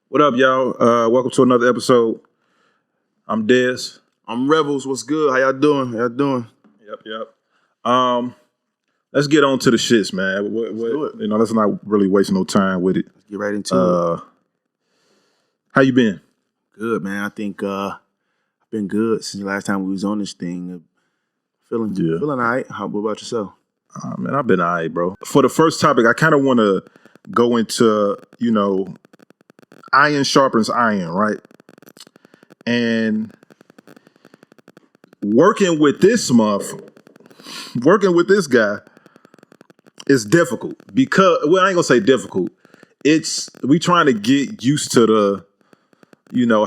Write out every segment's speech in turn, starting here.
What up, y'all? Welcome to another episode. I'm Dez. I'm Revels. What's good? How y'all doing? Yep. Let's get on to the shits, man. Let's not really waste no time with it. Let's get right into it. How you been? Good, man. I think I've been good since the last time we was on this thing. Feeling all right. What about yourself? Man, I've been all right, bro. For the first topic, I kind of want to go into, iron sharpens iron, right? And working with this guy is difficult because, I ain't gonna say difficult. We trying to get used to the,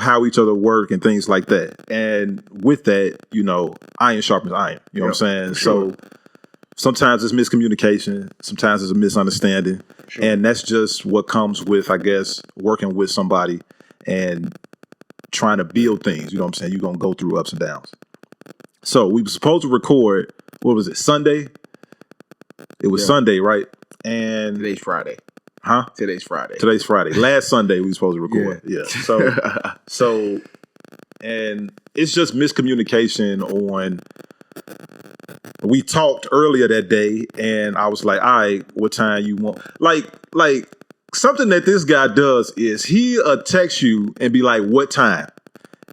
how each other work and things like that. And with that, iron sharpens iron. You know what I'm saying? Sure. So sometimes it's miscommunication. Sometimes it's a misunderstanding. Sure. And that's just what comes with, I guess, working with somebody and trying to build things. You know what I'm saying? You're going to go through ups and downs. So we were supposed to record, what was it, Sunday? It was Sunday, right? And Today's Friday. Huh? Today's Friday. Last Sunday we were supposed to record. Yeah. So and it's just miscommunication on. We talked earlier that day, and I was like, "All right, what time you want?" Like something that this guy does is he'll text you and be like, "What time?"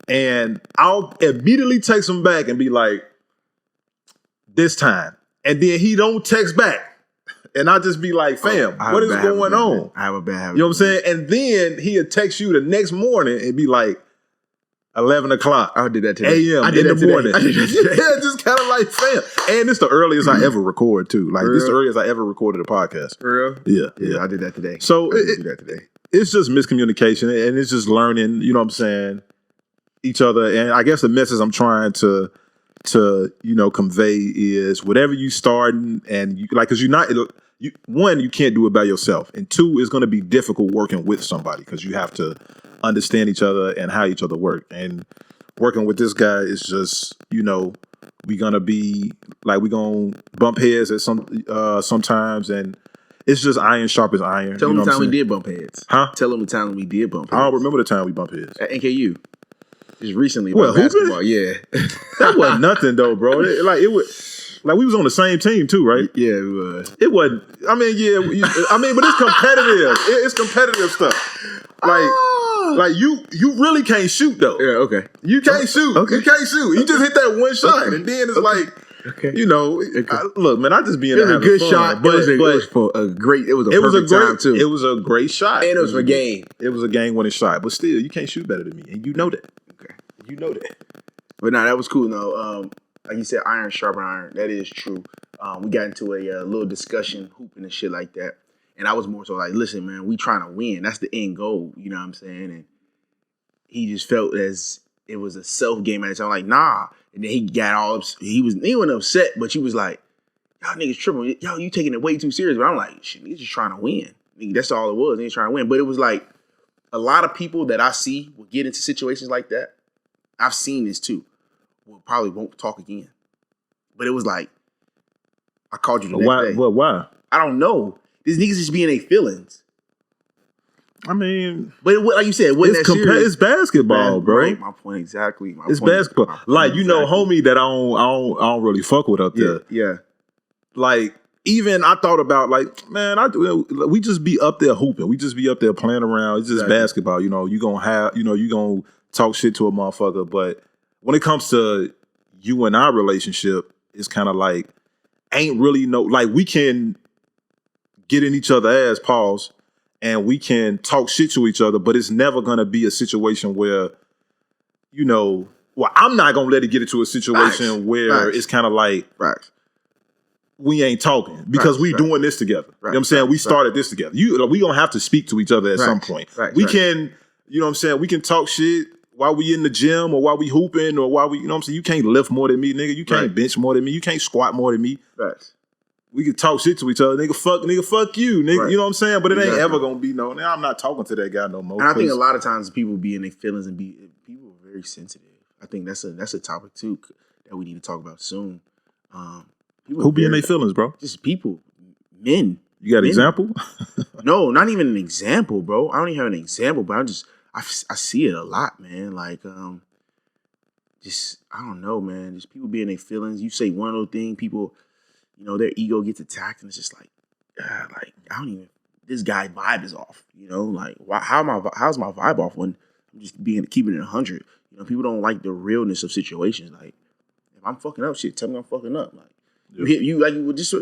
And I'll immediately text him back and be like, "This time," and then he don't text back. And I just be like, fam, what is going on? I have a bad habit. You know what I'm saying? And then he'll text you the next morning and be like, 11 o'clock. I did that today. A.M. in the morning. Yeah, just kind of like, fam. And it's the earliest I ever record, too. Like, this is the earliest I ever recorded a podcast. For real? Yeah. I did that today. So do that today. It's just miscommunication, and it's just learning, you know what I'm saying, each other. And I guess the message I'm trying to convey is whatever you starting, and because you're not... One, you can't do it by yourself. And two, it's going to be difficult working with somebody because you have to understand each other and how each other work. And working with this guy is just, we're going to be like, we're going to bump heads at sometimes. And it's just iron sharpens iron. Tell them the time we did bump heads. Huh? Tell them the time we did bump heads. I don't remember the time we bumped heads. At NKU. Just recently about basketball. Yeah. That wasn't nothing though, bro. It was... Like, we was on the same team, too, right? Yeah, we was. It wasn't, but it's competitive. It's competitive stuff. Like you really can't shoot, though. Yeah, okay. You can't shoot. Okay. You can't shoot. You just hit that one shot, and then it's like, look, man, I just be in there. It was a good fun, shot, but it was a perfect time, too. It was a great shot. And it was a game. It was a game-winning shot, but still, you can't shoot better than me, and you know that. Okay. You know that. But nah, that was cool, though. Like you said, iron sharpen iron. That is true. We got into a little discussion, hooping and shit like that. And I was more so like, listen, man, we trying to win. That's the end goal. You know what I'm saying? And he just felt as it was a self game at the time. I'm like, nah. And then he got all he wasn't upset, but he was like, y'all niggas tripping. Y'all, you taking it way too serious. But I'm like, shit, niggas just trying to win. That's all it was. Niggas trying to win. But it was like a lot of people that I see will get into situations like that. I've seen this too. Probably won't talk again. But it was like, I called you the next day. Well, why? I don't know. These niggas just be in their feelings. I mean... But like you said, it wasn't that serious. It's basketball, bro. Right? My point, exactly. It's basketball. Like, homie that I don't really fuck with up there. Yeah. Like, even I thought about, like, man, we just be up there hooping. We just be up there playing around. It's just basketball. You going to talk shit to a motherfucker, but when it comes to you and our relationship, it's kind of like, ain't really like we can get in each other's ass, pause, and we can talk shit to each other, but it's never going to be a situation where, I'm not going to let it get into a situation where it's kind of like, we ain't talking because we doing this together. You know what I'm saying? We started this together. We going to have to speak to each other at some point. We can, you know what I'm saying? We can talk shit while we in the gym or while we hooping or while we, you know what I'm saying? You can't lift more than me, nigga. You can't bench more than me. You can't squat more than me. We can talk shit to each other. Nigga, fuck you, nigga. You know what I'm saying? But it ain't ever gonna be I'm not talking to that guy no more. And I think a lot of times people be in their feelings and people are very sensitive. I think that's a topic too that we need to talk about soon. Who be in their feelings, bro? Just people, men. You got an example? No, not even an example, bro. I don't even have an example, but I see it a lot, man. Like, just, I don't know, man. Just people being their feelings. You say one little thing, people, their ego gets attacked, and it's just like, I don't even, this guy vibe is off, like, how's my vibe off when I'm just keeping it 100? People don't like the realness of situations. Like, if I'm fucking up, shit, tell me I'm fucking up. Like, just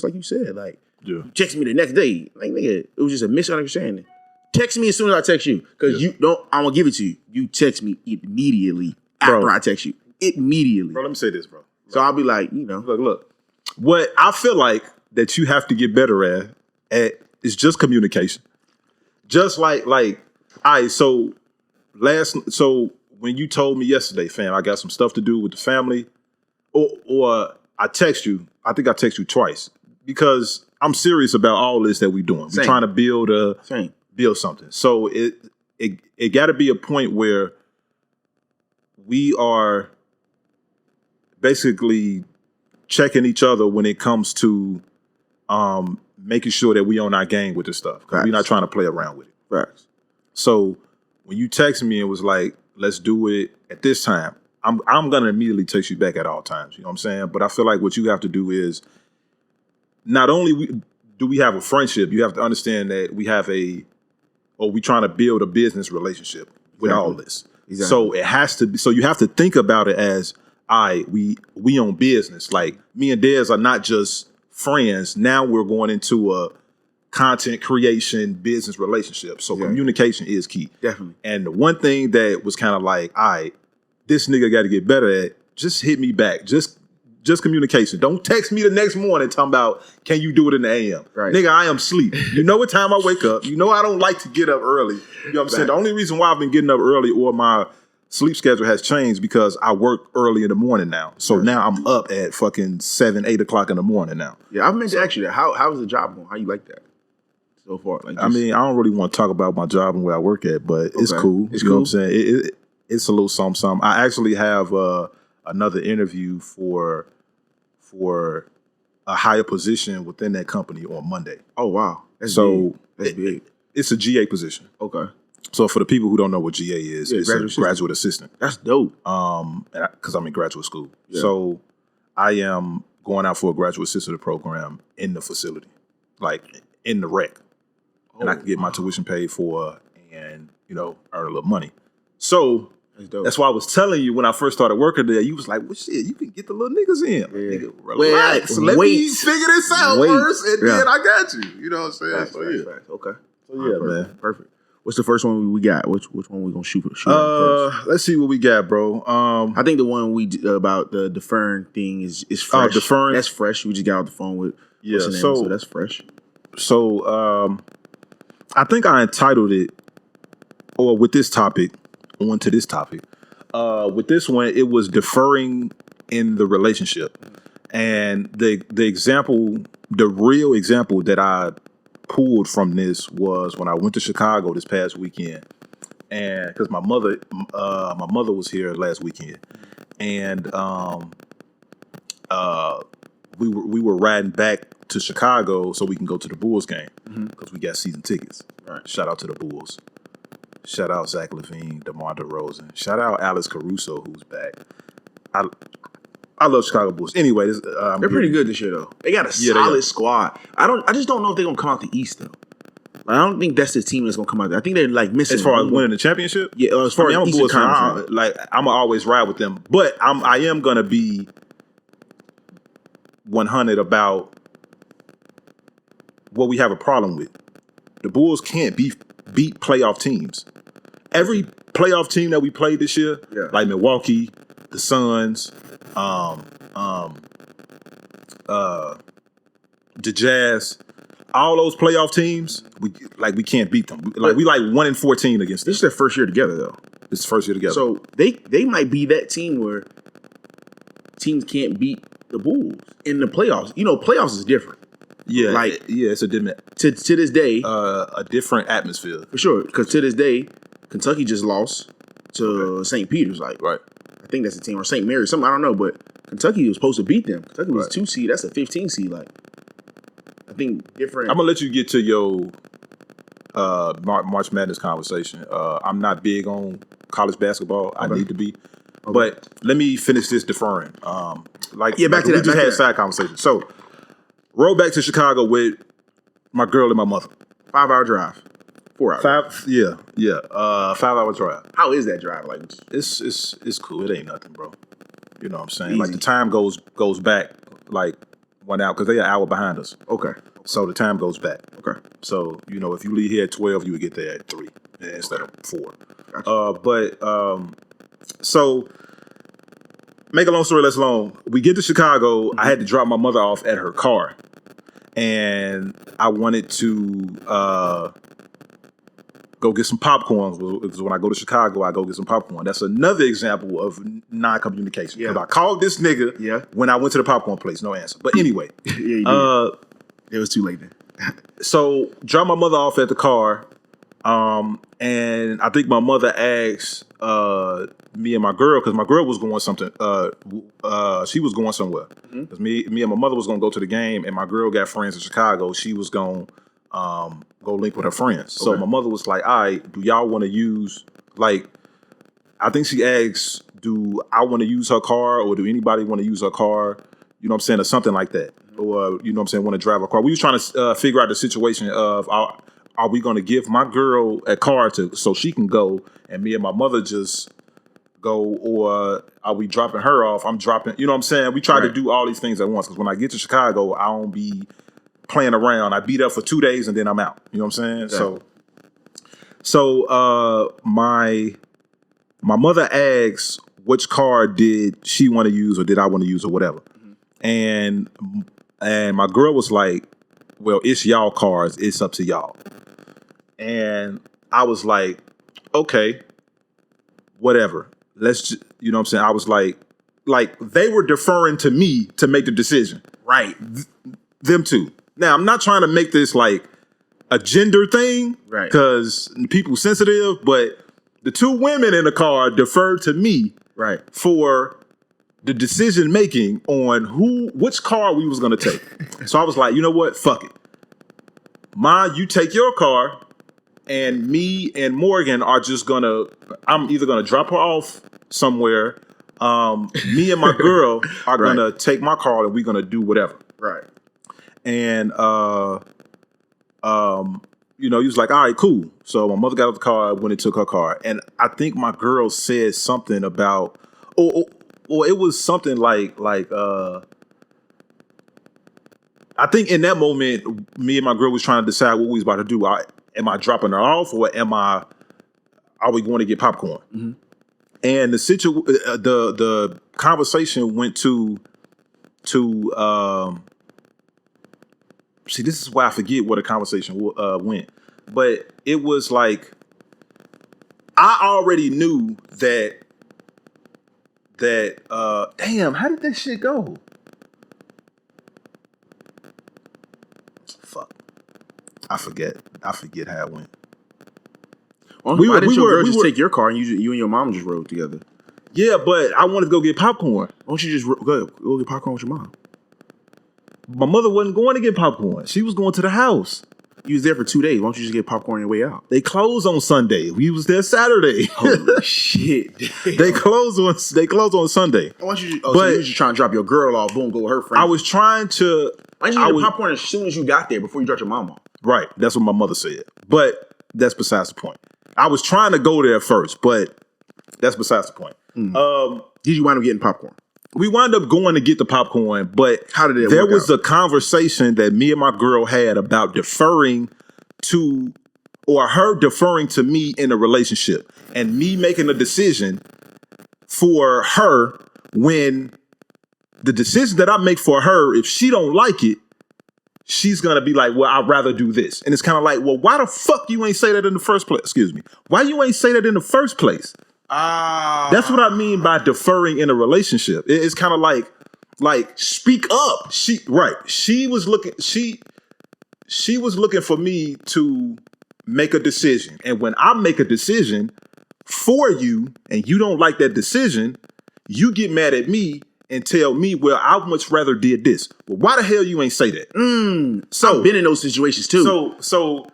like you said, like, you text me the next day, like, nigga, it was just a misunderstanding. Text me as soon as I text you, because I'm gonna give it to you. You text me immediately after I text you, immediately. Bro, let me say this, bro. So I'll be like, look. What I feel like that you have to get better at is just communication. Just like, all right, so when you told me yesterday, fam, I got some stuff to do with the family, or I text you, I think I text you twice, because I'm serious about all this that we're doing. We're trying to build something. So it got to be a point where we are basically checking each other when it comes to making sure that we on our game with this stuff. Because we're not trying to play around with it. Right. So when you text me and was like, let's do it at this time, I'm gonna immediately text you back at all times. You know what I'm saying? But I feel like what you have to do is not only do we have a friendship, you have to understand that we trying to build a business relationship with all this. Exactly. So it has to be. So you have to think about it as, we own business. Like, me and Dez are not just friends. Now we're going into a content creation business relationship. So communication is key. Definitely. And the one thing that was kind of like, this nigga got to get better at, just hit me back. Just communication. Don't text me the next morning talking about, can you do it in the AM? Right. Nigga, I am asleep. You know what time I wake up. You know I don't like to get up early. You know what I'm saying? The only reason why I've been getting up early or my sleep schedule has changed because I work early in the morning now. So now I'm up at fucking 7, 8 o'clock in the morning now. Yeah, I've meant to ask you that. How's the job going? How you like that so far? Like, I mean, I don't really want to talk about my job and where I work at, but it's cool. You know what I'm saying? It's a little something. I actually have another interview for a higher position within that company on Monday. Oh, wow. That's big. It's a GA position. Okay. So for the people who don't know what GA is, it's a graduate assistant. That's dope. Because I'm in graduate school. Yeah. So I am going out for a graduate assistant program in the facility, like in the rec. And I can get my tuition paid for and, earn a little money. So that's why I was telling you when I first started working there, you was like, well, shit, you can get the little niggas in. Like, nigga, relax. Let me figure this out first, and then I got you. You know what I'm saying? Facts. Okay. So yeah, man. Perfect. What's the first one we got? Which one we gonna shoot first? Let's see what we got, bro. I think the one we about the deferring thing is fresh. Deferring? That's fresh. We just got off the phone with. Yeah. So that's fresh. So I think I entitled it, or with this topic. Onto this topic. With this one, it was deferring in the relationship. And the example, the real example that I pulled from this was when I went to Chicago this past weekend. And because my mother was here last weekend. And we were riding back to Chicago so we can go to the Bulls game. Because we got season tickets. Right. Shout out to the Bulls. Shout out Zach LaVine, DeMar DeRozan. Shout out Alex Caruso, who's back. I love Chicago Bulls. Anyway, they're pretty good this year, though. They got a solid squad. I just don't know if they're gonna come out the East, though. Like, I don't think that's the team that's gonna come out there. I think they're like missing. As far as winning the championship, yeah. As far as I'm a Bulls fan, I'm gonna always ride with them. But I am gonna be 100 about what we have a problem with. The Bulls can't beat playoff teams. Every playoff team that we played this year, like Milwaukee, the Suns, the Jazz, all those playoff teams, we can't beat them. We 1-14 against them. This is their first year together, though. It's the first year together. So they might be that team where teams can't beat the Bulls in the playoffs. Playoffs is different. Yeah, it's a different to this day, a different atmosphere for sure. Because to this day, Kentucky just lost to St. Peter's. Like, right, I think that's the team, or St. Mary's, something I don't know. But Kentucky was supposed to beat them. Kentucky was a 2 seed. That's a 15 seed. Like, think different. I'm gonna let you get to your March Madness conversation. I'm not big on college basketball. I need to be. Okay. But let me finish this deferring. Back to that. We just had a side conversation. So, roll back to Chicago with my girl and my mother. 5-hour drive. 4 hours. 5-hour drive. How is that drive? Like, it's cool. It ain't nothing, bro. You know what I'm saying? Easy. Like the time goes back like 1 hour because they're an hour behind us. Okay. So the time goes back. Okay. So if you leave here at 12, you would get there at 3 instead of 4. Gotcha. So make a long story less long. We get to Chicago. I had to drop my mother off at her car, and I wanted to go get some popcorn. Because when I go to Chicago, I go get some popcorn. That's another example of non-communication. Because I called this nigga when I went to the popcorn place. No answer. But anyway, it was too late then. So drop my mother off at the car, and I think my mother asked me and my girl, because my girl was going something. She was going somewhere. Because me and my mother was gonna go to the game, and my girl got friends in Chicago. She was gonna go link with her friends. So my mother was like, "All right, do y'all want to use I think she asked, do I want to use her car, or do anybody want to use her car? You know what I'm saying, or something like that." Or, you know what I'm saying, want to drive a car. We was trying to figure out the situation of, are we going to give my girl a car so she can go, and me and my mother just go, or are we dropping her off? I'm dropping, you know what I'm saying? We try to do all these things at once, because when I get to Chicago, I don't be playing around. I be there for 2 days, and then I'm out. You know what I'm saying? Yeah. So my mother asked which car did she want to use, or did I want to use, or whatever. And my girl was like, "Well, it's y'all cars. It's up to y'all." And I was like, "Okay, whatever. Let's just," you know what I'm saying? I was like they were deferring to me to make the decision. Right. Them two. Now, I'm not trying to make this like a gender thing. Right. Because people sensitive, but the two women in the car deferred to me. Right. For the decision making on which car we was gonna take. So I was like, you know what? Fuck it. Ma, you take your car, and me and Morgan are just I'm either gonna drop her off somewhere. Me and my girl are gonna take my car, and we're gonna do whatever. Right. And he was like, all right, cool. So my mother got out the car when it took her car. And I think my girl said something about or it was something like I think in that moment, me and my girl was trying to decide what we was about to do. Am I dropping her off, or are we going to get popcorn? Mm-hmm. And the conversation went to see, this is why I forget where the conversation went, but it was like I already knew that damn, how did that shit go? Fuck. I forget how it went. Well, why didn't your girl just take your car and you and your mom just rode together? Yeah, but I wanted to go get popcorn. Why don't you just go get popcorn with your mom? My mother wasn't going to get popcorn. She was going to the house. You was there for 2 days. Why don't you just get popcorn on your way out? They closed on Sunday. We was there Saturday. Holy shit! They closed on Sunday. Why don't you? So you was just trying to drop your girl off. Boom, go with her friend. I was trying to. Why didn't you get popcorn as soon as you got there before you dropped your mom off? Right. That's what my mother said. But that's besides the point. I was trying to go there first, but that's besides the point. Did you wind up getting popcorn? We wound up going to get the popcorn, but how did it there work was out? a conversation that me and my girl had about deferring to, or her deferring to me in a relationship, and me making a decision for her when the decision that I make for her, if she don't like it, she's gonna be like, well, I'd rather do this. And it's kind of like, well, why the fuck you ain't say that in the first place? Excuse me. Why you ain't say that in the first place? That's what I mean by deferring in a relationship. It's kind of like speak up. She was looking for me to make a decision. And when I make a decision for you and you don't like that decision, you get mad at me and tell me, well, I much rather did this. Well, why the hell you ain't say that? So I've been in those situations too. So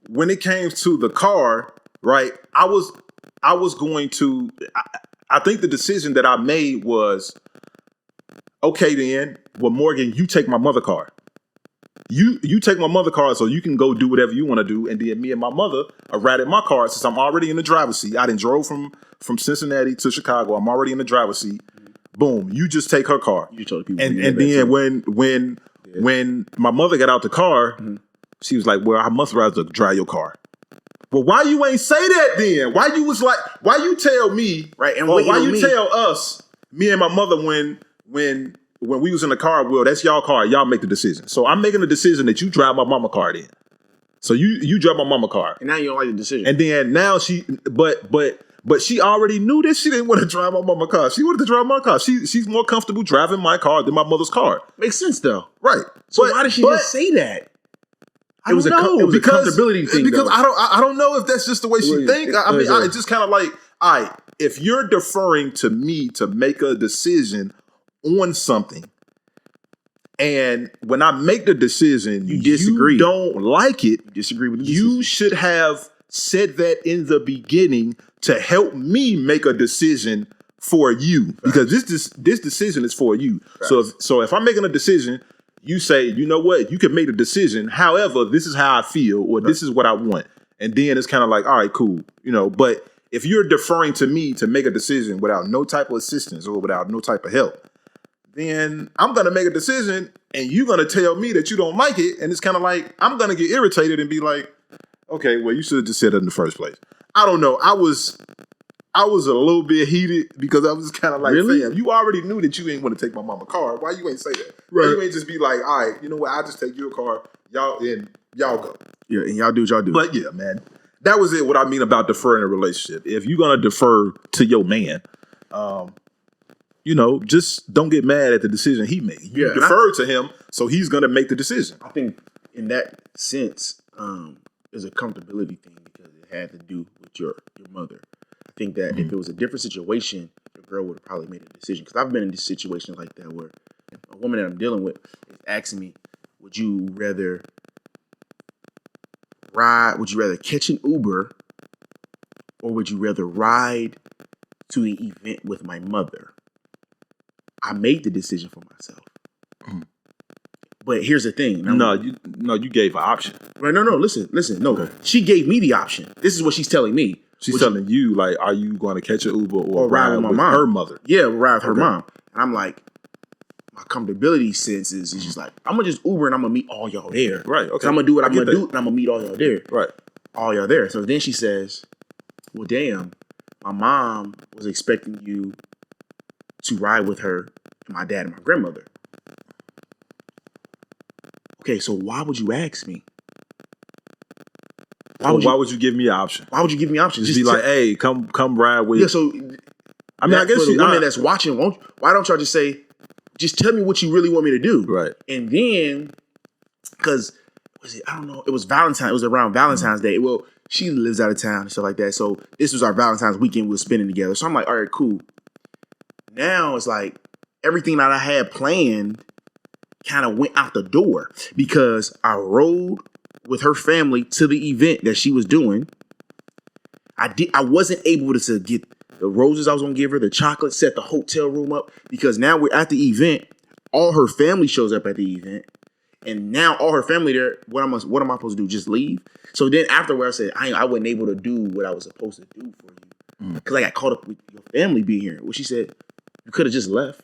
when it came to the car, right, I was going to, I think the decision that I made was, okay then, well, Morgan, you take my mother car. You take my mother car so you can go do whatever you want to do, and then me and my mother are riding my car since I'm already in the driver's seat. I done drove from Cincinnati to Chicago. I'm already in the driver's seat. Boom, you just take her car. You told the people. And then when my mother got out the car, she was like, well, I must rather drive your car. Well, why you ain't say that then? Why you tell me, right? And why you tell us, me and my mother, when we was in the car, well, that's y'all car, y'all make the decision. So I'm making the decision that you drive my mama car then. So you drive my mama car. And now you don't like the decision. And then now but she already knew that she didn't want to drive my mama car. She wanted to drive my car. She's more comfortable driving my car than my mother's car. Makes sense though. Right. So why did she just say that? It was a comfortability thing. Because though. I don't know if that's just the way she think. I mean, it's just kind of like, all right, if you're deferring to me to make a decision on something, and when I make the decision, you disagree, you don't like it, you disagree with the decision. You should have said that in the beginning to help me make a decision for you, because this decision is for you. Right. So if I'm making a decision, you say, you know what, you can make a decision. However, this is how I feel, or this is what I want, and then it's kind of like, all right, cool, But if you're deferring to me to make a decision without no type of assistance or without no type of help, then I'm going to make a decision and you're going to tell me that you don't like it. And it's kind of like, I'm going to get irritated and be like, okay, well, you should have just said it in the first place. I don't know. I was a little bit heated because I was kind of like, really? Fam, you already knew that you ain't want to take my mama car. Why you ain't say that? Right. Why you ain't just be like, all right, you know what? I'll just take your car. Y'all go. Yeah, and y'all do what y'all do. But yeah, man, that was it. What I mean about deferring a relationship. If you're going to defer to your man, just don't get mad at the decision he made. You defer to him, so he's going to make the decision. I think in that sense, it's a comfortability thing because it had to do with your mother. I think that if it was a different situation, the girl would have probably made a decision. Because I've been in this situation like that where a woman that I'm dealing with is asking me, would you rather catch an Uber, or would you rather ride to the event with my mother? I made the decision for myself. But here's the thing. You gave an option. Right? No, listen. No, okay. She gave me the option. This is what she's telling me. She's telling you, like, are you going to catch an Uber or ride with her mother? Yeah, ride with her mom. And I'm like, my comfortability sense is just like, I'm going to just Uber and I'm going to meet all y'all there. Right, okay. I'm going to do what I'm going to do and I'm going to meet all y'all there. Right. All y'all there. So then she says, well, damn, my mom was expecting you to ride with her and my dad and my grandmother. Okay, so why would you ask me? Why would you give me an option? Why would you give me options? Just be like, hey, come ride with. Yeah, so I mean, I guess for the woman that's watching, why don't y'all just say, just tell me what you really want me to do? Right. And then, because I don't know, it was around Valentine's Day. Well, she lives out of town and stuff like that. So this was our Valentine's weekend we were spending together. So I'm like, all right, cool. Now it's like everything that I had planned kind of went out the door because I rode with her family to the event that she was doing. I wasn't able to get the roses I was gonna give her, the chocolate, set the hotel room up, because now we're at the event. All her family shows up at the event, and now all her family there. What am I supposed to do? Just leave? So then afterward, I said I wasn't able to do what I was supposed to do for you because I got caught up with your family being here. Well, she said you could have just left.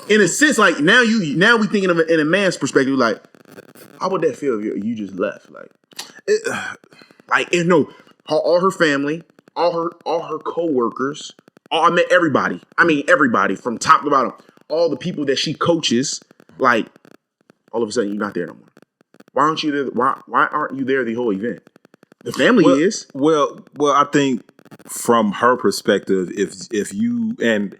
In a sense, like now we thinking of it in a man's perspective, like how would that feel if you just left? All her family, all her coworkers, I met everybody. I mean everybody from top to bottom. All the people that she coaches, like all of a sudden you're not there no more. Why aren't you there? Why aren't you there the whole event? The family is. Well, I think from her perspective, if you, and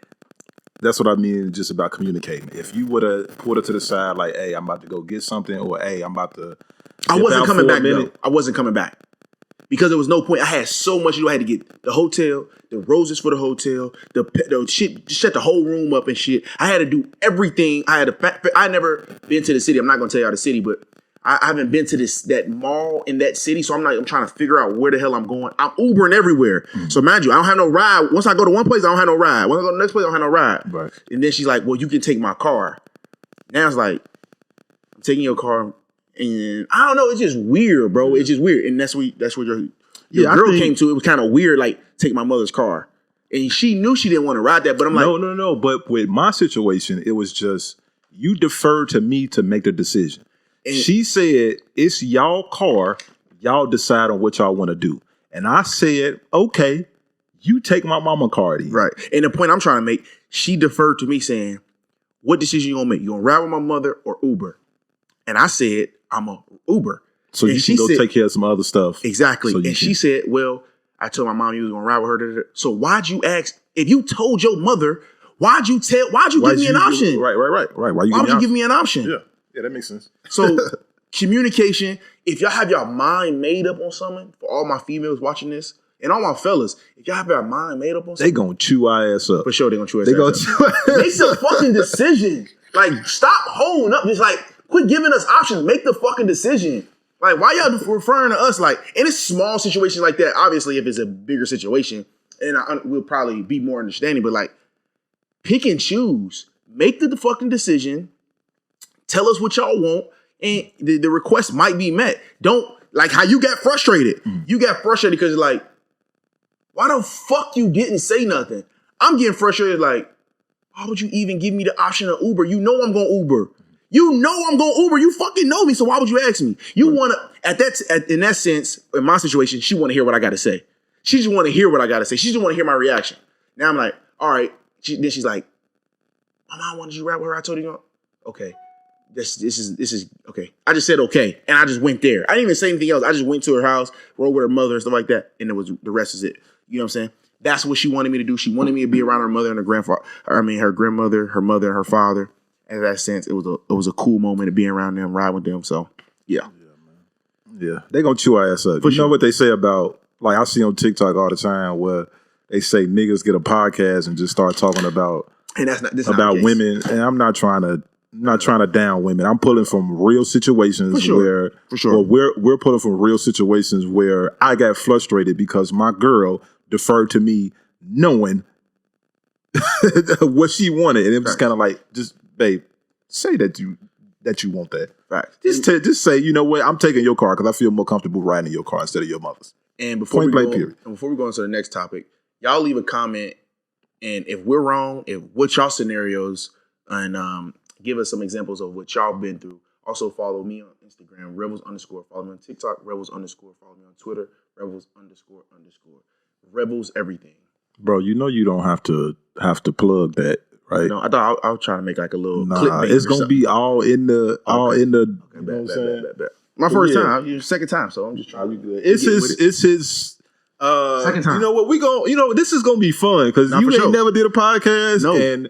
that's what I mean just about communicating. If you would have pulled her to the side like, hey, I'm about to go get something, or hey, I'm about to. I wasn't coming back though. I wasn't coming back because there was no point. I had so much to do. I had to get the hotel, the roses for the hotel, the shit, just set the whole room up and shit. I had to do everything. I never been to the city. I'm not gonna tell y'all the city, but I haven't been to that mall in that city, so I'm trying to figure out where the hell I'm going. I'm Ubering everywhere. So mind you, I don't have no ride. Once I go to one place, I don't have no ride. Once I go to the next place, I don't have no ride. Right. And then she's like, well, you can take my car. Now it's like, I'm taking your car, and I don't know, it's just weird, bro. It's just weird. And that's where your girl came to. It was kind of weird, like, take my mother's car. And she knew she didn't want to ride that, but I'm like... No. But with my situation, it was just, you defer to me to make the decision. And she said, it's y'all car. Y'all decide on what y'all want to do. And I said, okay, you take my mama car then. Right. And the point I'm trying to make, she deferred to me saying, what decision you going to make? You going to ride with my mother or Uber? And I said, I'm a Uber. So you can go take care of some other stuff. Exactly. So she said, well, I told my mom you was going to ride with her. So why'd you ask, if you told your mother, why'd you give me an option? Right. Why would you give me an option? Yeah, that makes sense. So communication, if y'all have your mind made up on something, for all my females watching this, and all my fellas, if y'all have your mind made up on something, they gonna chew our ass up. For sure, they gonna chew our ass up. Make some fucking decisions. Like, stop holding up. Just like, quit giving us options. Make the fucking decision. Like, why y'all referring to us? Like, and it's small situations like that. Obviously, if it's a bigger situation, and we'll probably be more understanding. But like, pick and choose. Make the fucking decision. Tell us what y'all want, and the request might be met. Don't, like how you got frustrated. You got frustrated because you're like, why the fuck you didn't say nothing? I'm getting frustrated like, why would you even give me the option of Uber? You know I'm going Uber. You know I'm going Uber. You fucking know me, so why would you ask me? You want to, in that sense, in my situation, she want to hear what I got to say. She just want to hear what I got to say. She just want to hear my reaction. Now I'm like, all right. Then she's like, my mom wanted you to rap with her. I told you, okay. This is okay. I just said okay, and I just went there. I didn't even say anything else. I just went to her house, rode with her mother and stuff like that, and the rest is it. You know what I'm saying? That's what she wanted me to do. She wanted me to be around her mother and her grandfather. Her grandmother, her mother, and her father. In that sense, it was a cool moment to be around them, ride with them. So yeah, yeah, they gonna chew our ass up. You know what they say about, like, I see on TikTok all the time where they say niggas get a podcast and just start talking about women, and I'm not trying to down women. I'm pulling from real situations where we're pulling from real situations where I got frustrated because my girl deferred to me knowing what she wanted. And it was kind of like, just, babe, say that you want that. Right. Just say, you know what, I'm taking your car because I feel more comfortable riding in your car instead of your mother's. And before we go into the next topic, y'all leave a comment, and if we're wrong, what y'all scenarios, and give us some examples of what y'all been through. Also follow me on Instagram, Revels_. Follow me on TikTok, Revels_. Follow me on Twitter, Revels__. Revels everything. Bro, you know you don't have to plug that, right? No, I thought I was trying to make like a little clip. It's gonna be all in the okay. You know what I'm saying? My first time, second time, so I'm just trying to be good. It's his second time. You know what, this is gonna be fun because you ain't never did a podcast, and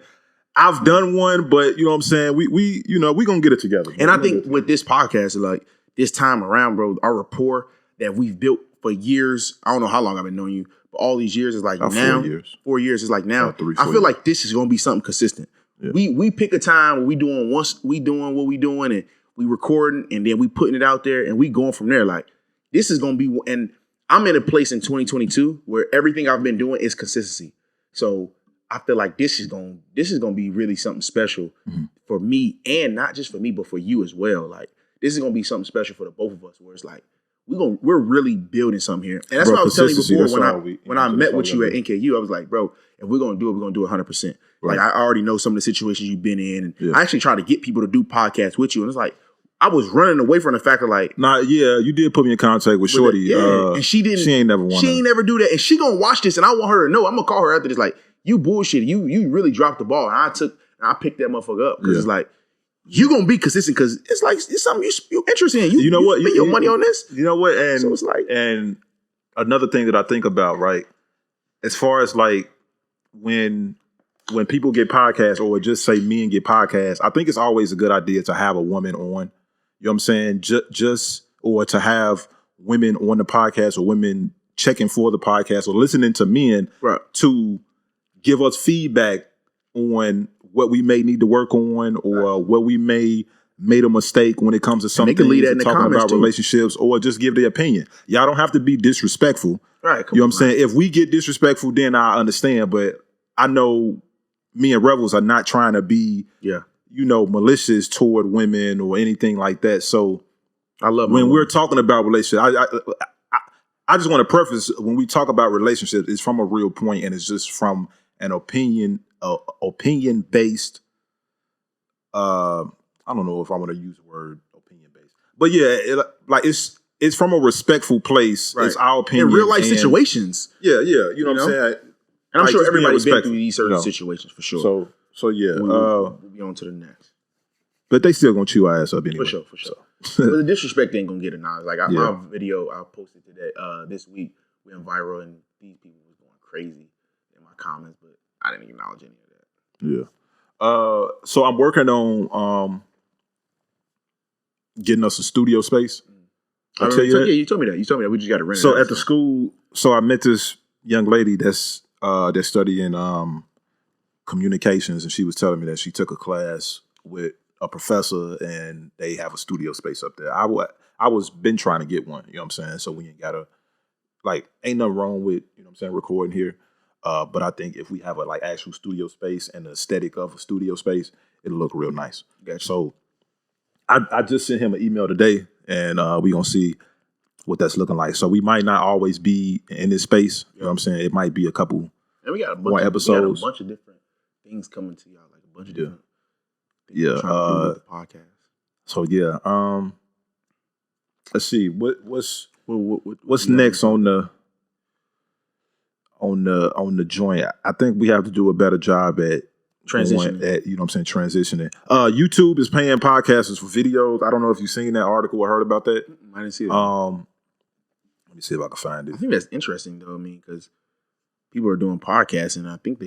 I've done one, but you know what I'm saying? We gonna get it together. And I think with this podcast, like this time around, bro, our rapport that we've built for years, I don't know how long I've been knowing you, but all these years is like now. 4 years. 4 years is like now. I feel like this is gonna be something consistent. Yeah. We pick a time where we doing what we doing, and we recording, and then we putting it out there, and we going from there. Like, this is gonna be, and I'm in a place in 2022 where everything I've been doing is consistency. So I feel like this is gonna be really something special for me, and not just for me, but for you as well. Like, this is gonna be something special for the both of us, where it's like we're really building something here. And that's what I was telling you before when I met with you at NKU. I was like, bro, if we're gonna do it, we're gonna do it 100%. Right. Like, I already know some of the situations you've been in, and I actually try to get people to do podcasts with you, and it's like, I was running away from the fact of like, you did put me in contact with Shorty, and she ain't never do that, and she gonna watch this, and I want her to know. I'm gonna call her after this, like, you bullshit. You really dropped the ball. And I picked that motherfucker up because it's like, you gonna be consistent because it's like, it's something you're interested in. You know what? You spend your money on this. You know what? And so it's like, and another thing that I think about, right? As far as like when people get podcasts, or just say men get podcasts, I think it's always a good idea to have a woman on. You know what I'm saying? Just or to have women on the podcast or women checking for the podcast or listening to men to give us feedback on what we may need to work on or what we may made a mistake when it comes to something. They can leave that in the talking comments about relationships or just give their opinion. Y'all don't have to be disrespectful. Right. You know what I'm saying? If we get disrespectful, then I understand. But I know me and Revels are not trying to be, malicious toward women or anything like that. So I love when we're talking about relationships, I just want to preface when we talk about relationships, it's from a real point and it's just from an opinion based. I don't know if I want to use the word opinion based, but it's from a respectful place. Right. It's our opinion in real life situations. Yeah, you know what I'm saying. And I'm sure everybody's been through these certain situations for sure. So yeah, we'll be on to the next. But they still gonna chew our ass up anyway. For sure. But the disrespect ain't gonna get acknowledged. Like my video I posted today, this week went viral, and these people was going crazy in my comments, but I didn't acknowledge any of that. Yeah. So I'm working on getting us a studio space. You told me that. You told me that. We just got to rent it. So at the school, I met this young lady that's studying communications, and she was telling me that she took a class with a professor and they have a studio space up there. I was been trying to get one, you know what I'm saying? So we ain't gotta, ain't nothing wrong with, you know what I'm saying, recording here. But I think if we have a actual studio space and the aesthetic of a studio space, it'll look real nice. Gotcha. So I just sent him an email today, and we gonna see what that's looking like. So we might not always be in this space. You know what I'm saying? It might be a couple we got a bunch more episodes. We got a bunch of different things coming to y'all, like a bunch of different things with the podcast. So yeah, let's see what's next on the joint. I think we have to do a better job at transitioning. You know what I'm saying, transitioning. YouTube is paying podcasters for videos. I don't know if you've seen that article or heard about that. I didn't see that. Let me see if I can find it. I think that's interesting though. I mean, because people are doing podcasts, and I think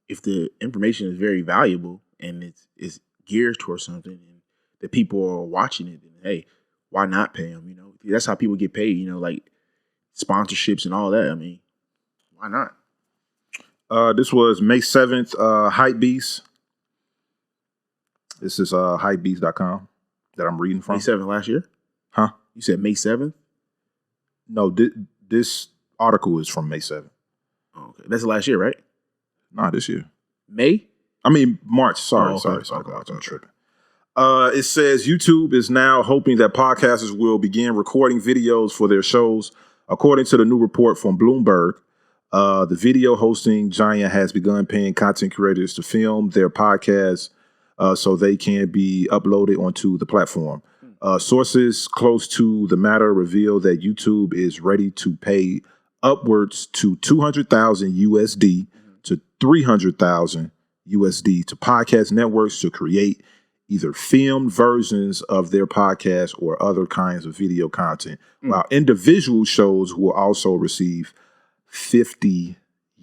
if the information is very valuable and it's geared towards something, and that people are watching it, then hey, why not pay them? You know, that's how people get paid. You know, like sponsorships and all that. I mean, why not? This was May 7th, Hypebeast. This is hypebeast.com that I'm reading from. May 7th last year? Huh? You said May 7th? No, this article is from May 7th. Oh, okay. That's last year, right? Not this year. May? I mean, March. Sorry. Okay. I'm tripping. It says YouTube is now hoping that podcasters will begin recording videos for their shows. According to the new report from Bloomberg, the video hosting giant has begun paying content creators to film their podcasts so they can be uploaded onto the platform. Sources close to the matter reveal that YouTube is ready to pay upwards to $200,000 USD to $300,000 USD to podcast networks to create either filmed versions of their podcast or other kinds of video content, while individual shows will also receive $50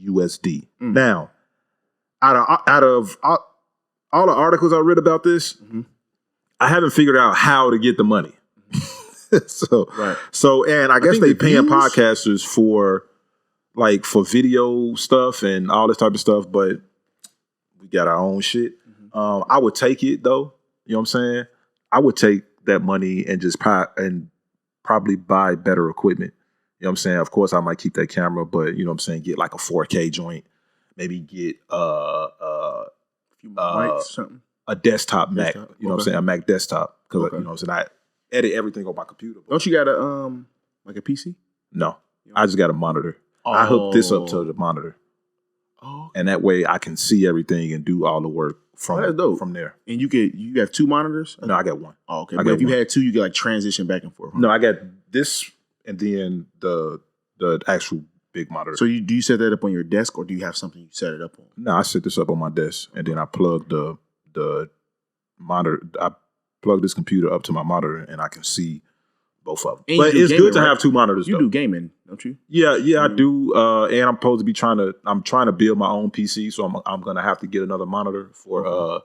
USD. Now, out of all the articles I read about this, I haven't figured out how to get the money. And I guess they paying podcasters for video stuff and all this type of stuff, but we got our own shit. I would take it though. You know what I'm saying? I would take that money and just probably buy better equipment. You know what I'm saying? Of course, I might keep that camera, but you know what I'm saying? Get like a 4K joint. Maybe get a few mics, something. A desktop Mac. You know what I'm saying? A Mac desktop. Because you know what I'm saying? I edit everything on my computer. Don't you got a PC? No. I just got a monitor. I hooked this up to the monitor. Oh. And that way I can see everything and do all the work from there. And you have two monitors? No, I got one. Oh, okay. But if you had two, you could transition back and forth. Huh? No, I got this and then the actual big monitor. So do you set that up on your desk, or do you have something you set it up on? No, I set this up on my desk, and then I plug the monitor. I plug this computer up to my monitor, and I can see both of them. And but it's good to have two monitors. You do gaming, don't you? Yeah, I do. And I'm supposed to be I'm trying to build my own PC, so I'm gonna have to get another monitor for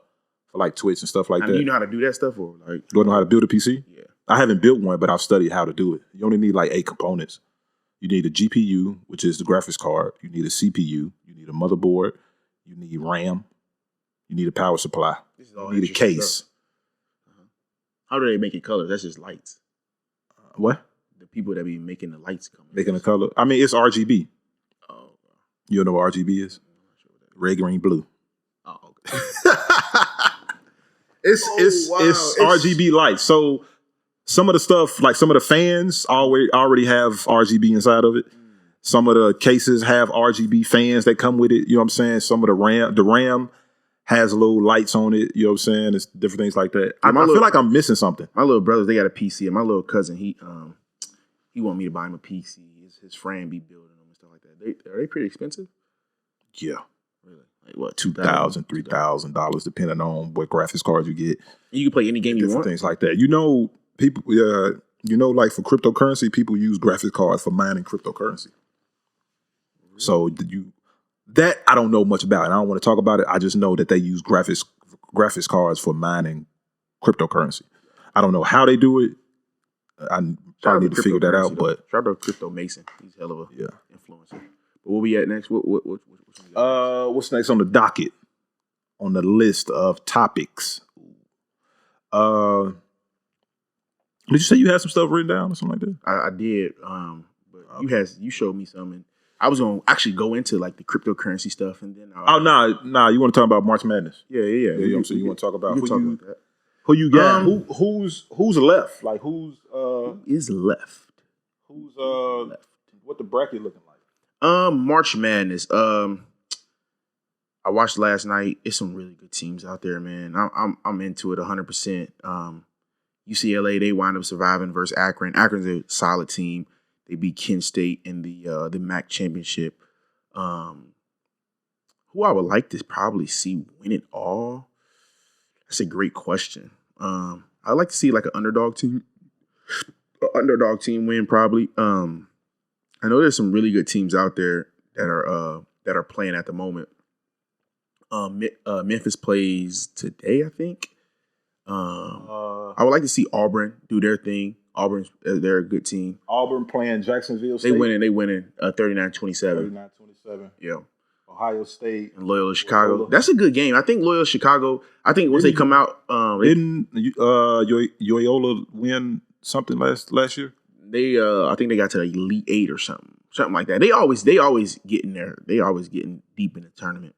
like Twitch and stuff like that. Do you know how to do that stuff, or like? Do I know how to build a PC? Yeah. I haven't built one, but I've studied how to do it. You only need like 8 components. You need a GPU, which is the graphics card. You need a CPU. You need a motherboard. You need RAM. You need a power supply. You need a case. How do they make it colors? That's just lights. What? The people that be making the lights come. Making the color? I mean, it's RGB. Oh. You know what RGB is? Red, green, blue. Oh, okay. It's RGB lights. So some of the stuff, like some of the fans already have RGB inside of it. Some of the cases have RGB fans that come with it. You know what I'm saying? Some of the RAM has little lights on it. You know what I'm saying? It's different things like that. I feel like I'm missing something. My little brothers, they got a PC, and my little cousin, he want me to buy him a PC. His friend be building them and stuff like that. Are they pretty expensive? Yeah. Really? Like what? $2,000, $3,000, depending on what graphics cards you get. And you can play any game you want. Things like that. You know, people. Like for cryptocurrency, people use graphics cards for mining cryptocurrency. Really? So that I don't know much about, and I don't want to talk about it. I just know that they use graphics cards for mining cryptocurrency. I don't know how they do it. I probably need to figure that out. But shout out to Crypto Mason. He's hell of a influencer. But where we at next? What's next on the docket? On the list of topics? Did you say you had some stuff written down or something like that? I did. But you showed me something. I was gonna actually go into like the cryptocurrency stuff, and then you want to talk about March Madness? Yeah. You want to talk about who you got? Who's left? Like who is left? Who's left? What the bracket looking like? March Madness. I watched last night. It's some really good teams out there, man. I'm into it 100%. UCLA, they wind up surviving versus Akron. Akron's a solid team. They beat Kent State in the MAC championship. Who I would like to probably see win it all? That's a great question. I'd like to see like an underdog team win probably. I know there's some really good teams out there that are playing at the moment. Memphis plays today, I think. I would like to see Auburn do their thing. They're a good team. Auburn playing Jacksonville State. They winning 39-27. 39-27. Yeah. Ohio State and Loyola Chicago. That's a good game. I think Loyola Chicago. I think once they come out, didn't Loyola win something last year? I think they got to the Elite 8 or something like that. They always get in there. They always getting deep in the tournament.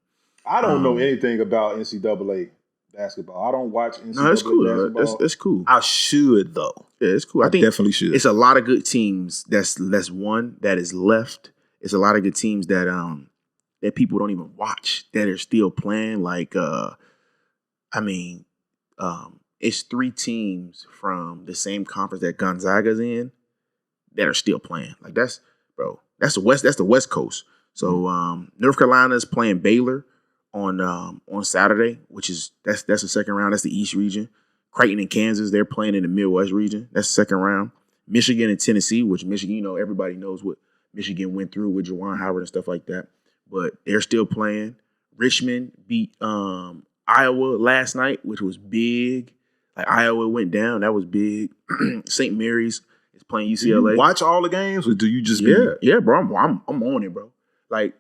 I don't know anything about NCAA basketball. I don't watch NCAA No, it's cool. basketball. It's cool. I should though. Yeah, it's cool. I think definitely should. It's a lot of good teams. That's one that is left. It's a lot of good teams that that people don't even watch that are still playing. Like it's 3 teams from the same conference that Gonzaga's in that are still playing. Like that's the West Coast. So North Carolina's playing Baylor on Saturday, which is that's the second round. That's the East region. Creighton and Kansas, they're playing in the Midwest region. That's the second round. Michigan and Tennessee, which Michigan, everybody knows what Michigan went through with Juwan Howard and stuff like that. But they're still playing. Richmond beat Iowa last night, which was big. Like Iowa went down. That was big. St. Mary's is playing UCLA. Do you watch all the games, or do you just Yeah, bro. I'm on it, bro. Like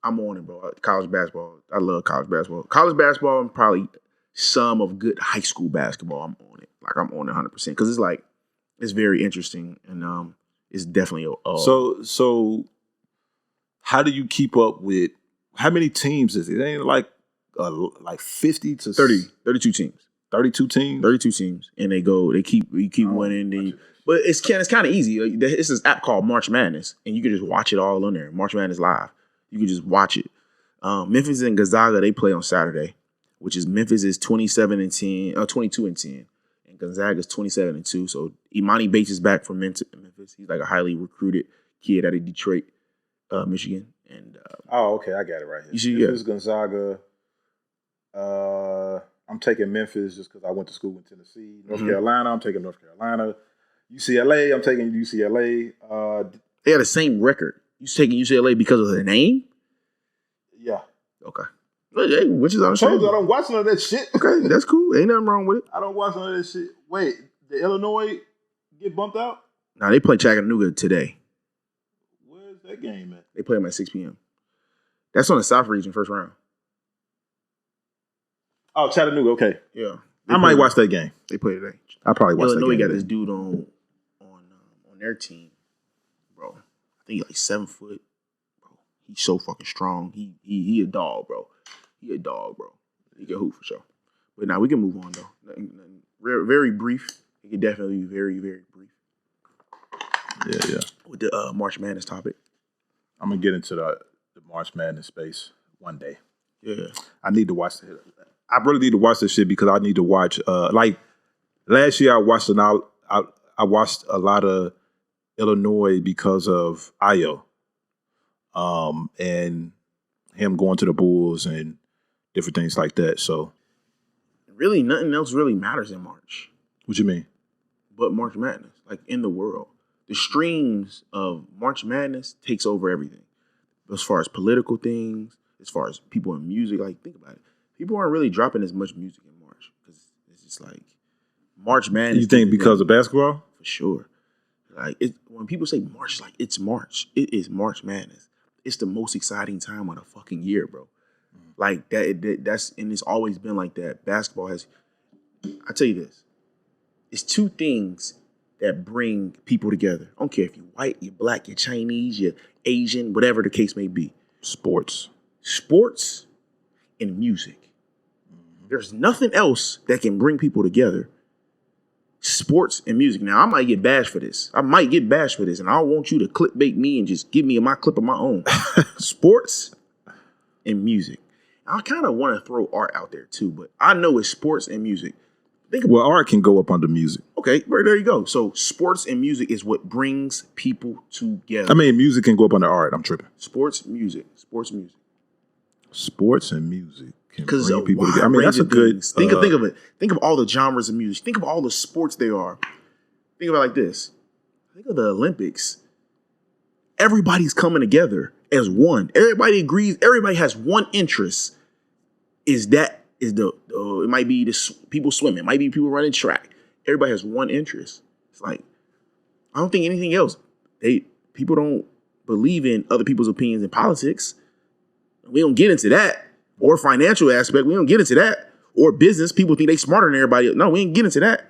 I'm on it, bro. College basketball. I love college basketball. College basketball and probably some of good high school basketball. I'm on it. Like I'm on it 100% because it's very interesting and it's definitely So how do you keep up with how many teams is it? It ain't like 50 to 32 teams. 32 teams? 32 teams. And they keep winning. But it's kind of easy. It's this app called March Madness, and you can just watch it all on there. March Madness Live. You can just watch it. Memphis and Gonzaga, they play on Saturday, which is Memphis is 22-10, and Gonzaga is 27-2. So Imani Bates is back from Memphis. He's like a highly recruited kid out of Detroit, Michigan. And okay, I got it right here. You see, Memphis, Gonzaga. I'm taking Memphis just because I went to school in Tennessee. North Carolina, I'm taking North Carolina. UCLA, I'm taking UCLA. They have the same record. You taking UCLA because of the name? Yeah. Okay. Hey, which is understandable. I don't watch none of that shit. Okay, that's cool. Ain't nothing wrong with it. I don't watch none of that shit. Wait, the Illinois get bumped out? Nah, they play Chattanooga today. Where's that game at? They play them at 6 p.m. That's on the South region, first round. Oh, Chattanooga. Okay. Yeah. I might watch that game. They play today. I probably watch that game. Illinois got this dude on their team, bro. I think he's like 7 foot. Bro, he's so fucking strong. He a dog, bro. He a dog, bro. He can hoop for sure. But now we can move on though. Nothing, very brief. It could definitely be very, very brief. Yeah. With the March Madness topic. I'm gonna get into the March Madness space one day. Yeah. I need to watch it. I really need to watch this shit because I need to watch. Like last year, I watched I watched a lot of Illinois because of Ayo, and him going to the Bulls and different things like that. So, really, nothing else really matters in March. What you mean? But March Madness, like in the world, the streams of March Madness takes over everything. As far as political things, as far as people in music, like think about it. People aren't really dropping as much music in March because it's just like March Madness. You think because of basketball? For sure. Like when people say March, like it's March. It is March Madness. It's the most exciting time of the fucking year, bro. Like that's and it's always been like that. Basketball has. I tell you this. It's two things that bring people together. I don't care if you're white, you're black, you're Chinese, you're Asian, whatever the case may be. Sports and music. There's nothing else that can bring people together. Sports and music. Now, I might get bashed for this. And I don't want you to clickbait me and just give me my clip of my own. Sports and music. I kind of want to throw art out there too, but I know it's sports and music. Well, art can go up under music. Okay, right, there you go. So sports and music is what brings people together. I mean, music can go up under art. I'm tripping. Sports, music. Sports and music can bring people together. I mean, that's a good. Think of it. Think of all the genres of music. Think of all the sports there are. Think about it like this. Think of the Olympics. Everybody's coming together as one. Everybody agrees. Everybody has one interest. It might be people swimming. It might be people running track. Everybody has one interest. It's like I don't think anything else. People don't believe in other people's opinions in politics. We don't get into that. Or financial aspect. We don't get into that. Or business. People think they smarter than everybody else. No, we ain't get into that.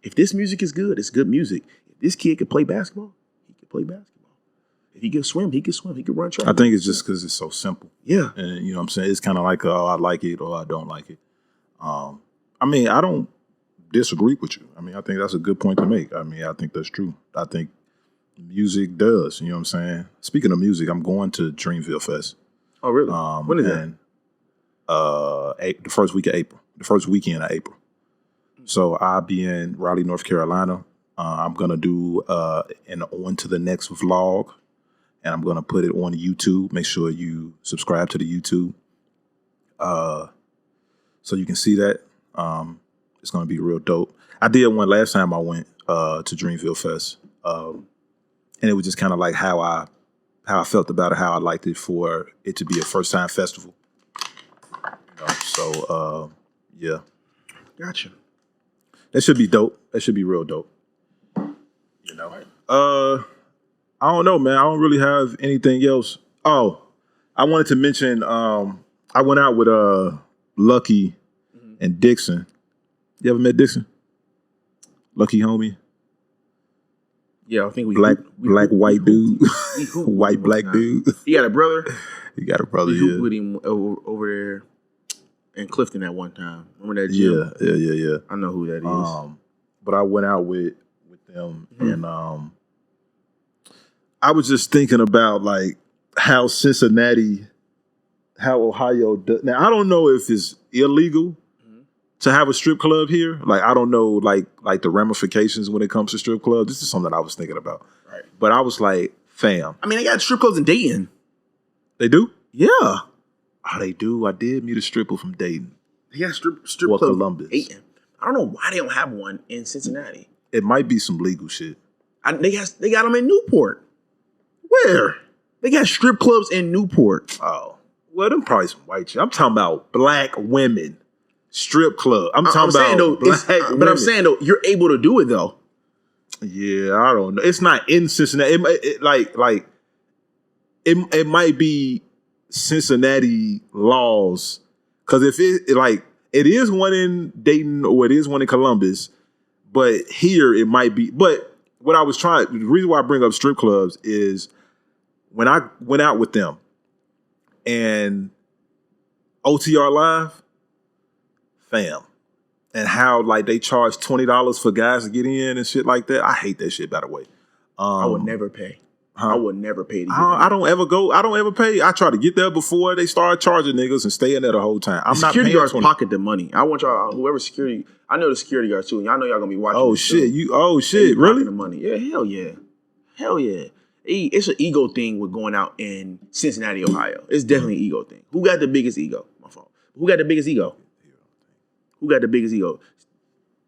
If this music is good, it's good music. If this kid could play basketball, he could play basketball. If he could swim, he could swim. He could run track. I think it's just because it's so simple. Yeah. And you know what I'm saying? It's kind of like, oh, I like it or I don't like it. I mean, I don't disagree with you. I mean, I think that's a good point to make. I mean, I think that's true. I think music does. You know what I'm saying? Speaking of music, I'm going to Dreamville Fest. Oh, really? When is that? The first week of April. The first weekend of April. So I'll be in Raleigh, North Carolina. I'm going to do an on to the next vlog. And I'm going to put it on YouTube. Make sure you subscribe to the YouTube. So you can see that. It's going to be real dope. I did one last time I went to Dreamville Fest. And it was just kind of like how I felt about it, how I liked it for it to be a first-time festival. You know, so, yeah. Gotcha. That should be dope. That should be real dope. You know? I don't know, man. I don't really have anything else. Oh, I wanted to mention I went out with Lucky and Dixon. You ever met Dixon? Lucky homie? Yeah, I think we black white dude. White black dude. He got a brother? He got a brother, we hooped with him over there in Clifton at one time. Remember that gym? Yeah. I know who that is. But I went out with them and I was just thinking about like how Cincinnati, how Ohio does. Now I don't know if it's illegal to have a strip club here. Like I don't know like the ramifications when it comes to strip clubs. This is something I was thinking about. Right. But I was like, fam. I mean, they got strip clubs in Dayton. They do? Yeah. Oh, they do. I did meet a stripper from Dayton. They got strip or clubs Columbus. In Dayton. I don't know why they don't have one in Cincinnati. It might be some legal shit. They got them in Newport. Where? They got strip clubs in Newport. Oh. Well, them probably some white shit. I'm talking about black women. Strip club. I'm talking about black women. But I'm saying, though, you're able to do it, though. Yeah, I don't know. It's not in Cincinnati. It might be Cincinnati laws, because if it is one in Dayton or it is one in Columbus, but here it might be. But what I was trying, the reason why I bring up strip clubs is when I went out with them and OTR Live, fam, and how like they charge $20 for guys to get in and shit like that. I hate that shit, by the way. I would never pay. Huh? I would never pay to get in. I don't ever go. I don't ever pay. I try to get there before they start charging niggas and stay in there the whole time. I'm not paying. Security guards pocket the money. I want y'all, whoever security, I know the security guards too. Y'all know y'all gonna be watching. Oh shit! Really? The money? Yeah, hell yeah. It's an ego thing with going out in Cincinnati, Ohio. It's definitely an ego thing. Who got the biggest ego? My fault. Who got the biggest ego?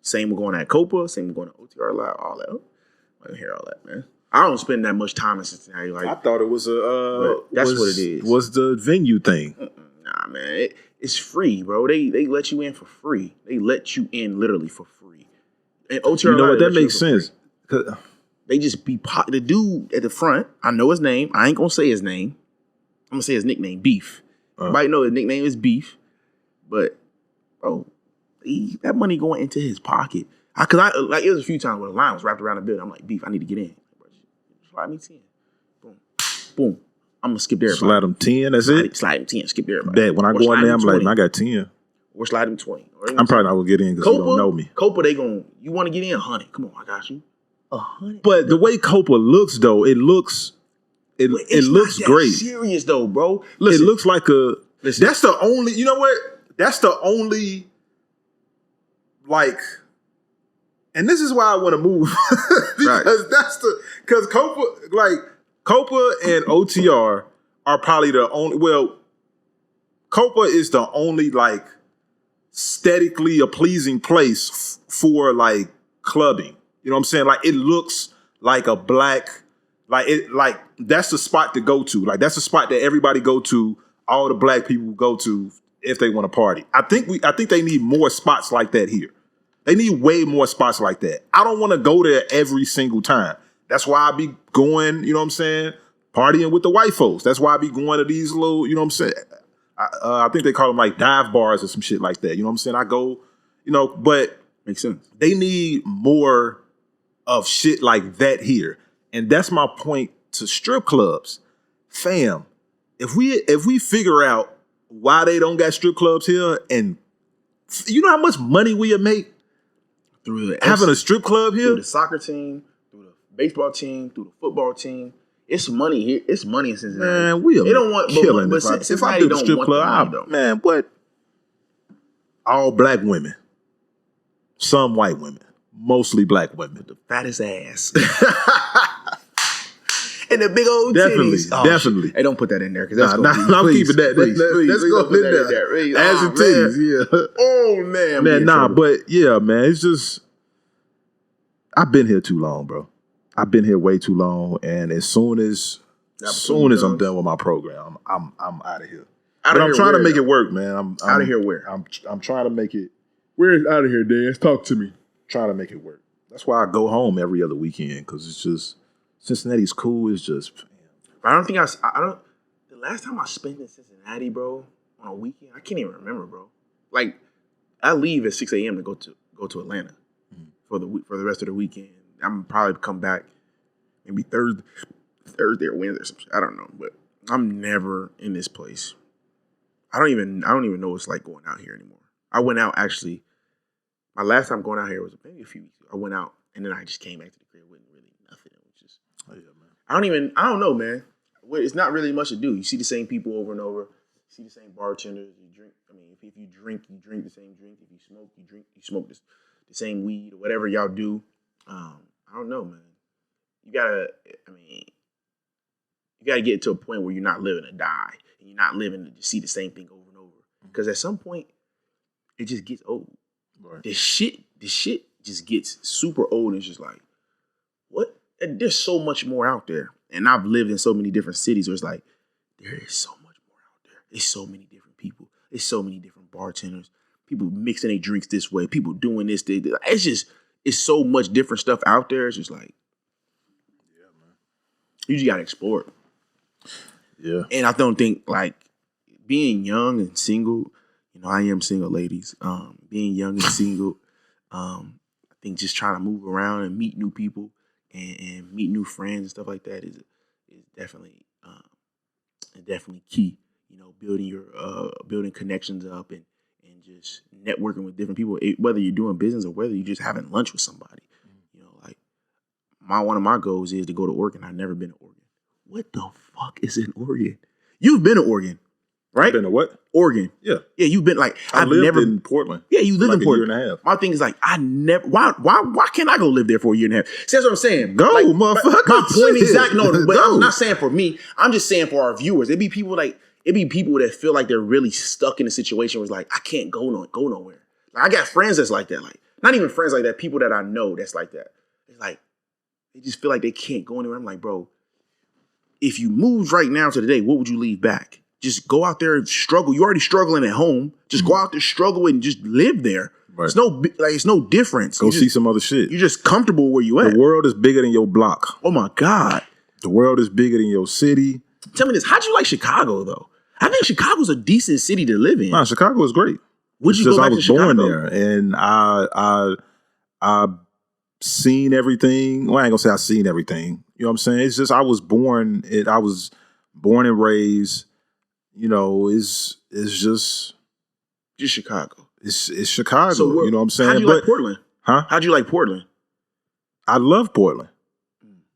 Same with going at Copa. Same with going to OTR Live. All that. I don't hear all that, man. I don't spend that much time in Cincinnati. Like I thought it was that's what it is. Was the venue thing? Nah, man, it's free, bro. They let you in for free. They let you in literally for free. And OTR, you know what? That makes sense. They just be the dude at the front. I know his name. I ain't gonna say his name. I'm gonna say his nickname, Beef. Everybody know his nickname is Beef, but bro, that money going into his pocket. It was a few times where the line was wrapped around the building. I'm like, Beef, I need to get in. Slide me 10. Boom. I'm gonna skip everybody. Slide them 10. That's it. Slide them 10. Skip everybody. That when I go in there, I'm 20. Like, I got 10. Or slide them 20. I'm probably not gonna get in because you don't know me. Copa, you want to get in 100? Come on, I got you. 100. But the way Copa looks, though, it looks great. Serious though, bro. Listen, it looks like a. Listen. That's the only. You know what? That's the only. Like, and this is why I want to move because because Copa and OTR are probably the only. Well, Copa is the only like aesthetically a pleasing place for like clubbing. You know what I'm saying? Like it looks like a black. Like that's the spot to go to. Like that's the spot that everybody go to. All the black people go to if they want to party. I think they need more spots like that here. They need way more spots like that. I don't want to go there every single time. That's why I be going. You know what I'm saying? Partying with the white folks. That's why I be going to these little. You know what I'm saying? I think they call them like dive bars or some shit like that. You know what I'm saying? I go. You know, but makes sense. They need more of shit like that here. And that's my point to strip clubs. Fam, if we figure out why they don't got strip clubs here, and you know how much money we'll make through having a strip club here? Through the soccer team, through the baseball team, through the football team. It's money here. It's money in Cincinnati. Man, we'll they don't want killing but if I do the strip club, man, what? All black women. Some white women. Mostly black women. The fattest ass. And the big old titties. Definitely. Hey, don't put that in there because I'm keeping that. Let's go in there. Ass and titties, yeah. Oh man, nah, but yeah, man, it's just I've been here too long, bro. I've been here way too long, and as soon as I'm done with my program, I'm out of here. But I'm trying to make it work, man. I'm out of here. Where I'm trying to make it. Where's out of here, Dan? Talk to me. Trying to make it work. That's why I go home every other weekend because it's just Cincinnati's cool. It's just. I don't think I don't. The last time I spent in Cincinnati, bro, on a weekend, I can't even remember, bro. Like, I leave at 6 a.m. to go to Atlanta for the rest of the weekend. I'm probably come back maybe Thursday or Wednesday or something. I don't know, but I'm never in this place. I don't even know what it's like going out here anymore. I went out actually. My last time going out here was maybe a few weeks ago. I went out and then I just came back to the crib with really nothing. It was just, man. I don't know, man. It's not really much to do. You see the same people over and over. You see the same bartenders. You drink. I mean, if you drink, you drink the same drink. If you smoke, you smoke the same weed or whatever y'all do. I don't know, man. You gotta get to a point where you're not living to die and you're not living to just see the same thing over and over. Because at some point, it just gets old. Right. This shit just gets super old and it's just like, what? And there's so much more out there. And I've lived in so many different cities where it's like, there is so much more out there. There's so many different people. There's so many different bartenders. People mixing their drinks this way. People doing this. It's it's so much different stuff out there. It's just like, yeah, man. You just gotta explore it. Yeah. And I don't think like being young and single, you know, I am single, ladies. Being young and single, I think just trying to move around and meet new people and meet new friends and stuff like that is definitely key. You know, building connections up and just networking with different people, whether you're doing business or whether you're just having lunch with somebody. You know, like one of my goals is to go to Oregon. I've never been to Oregon. What the fuck is in Oregon? You've been to Oregon, right? Been to what? Oregon. Yeah. Yeah, you've been like I've lived in Portland. Yeah, you live like in Portland. A year and a half. My thing is like I never. Why can't I go live there for a year and a half? See, that's what I'm saying. Go, like, motherfucker. My point exactly. No, but Go. I'm not saying for me. I'm just saying for our viewers. It'd be people that feel like they're really stuck in a situation where it's like I can't go nowhere. Like I got friends that's like that. Like not even friends like that. People that I know that's like that. It's like they just feel like they can't go anywhere. I'm like, bro, if you moved right now to today, what would you leave back? Just go out there and struggle. You're already struggling at home. Just go out there, struggle, and just live there. Right. It's no difference. Go see some other shit. You're just comfortable where you at. The world is bigger than your block. Oh my God. The world is bigger than your city. Tell me this. How'd you like Chicago though? I think Chicago's a decent city to live in. Nah, Chicago is great. Would you go back to Chicago? I was born there, and I seen everything. Well, I ain't gonna say I seen everything. You know what I'm saying? It's just I was born and raised. You know, it's just Chicago. It's Chicago. So you know what I'm saying? How'd you like Portland? Huh? How'd you like Portland? I love Portland.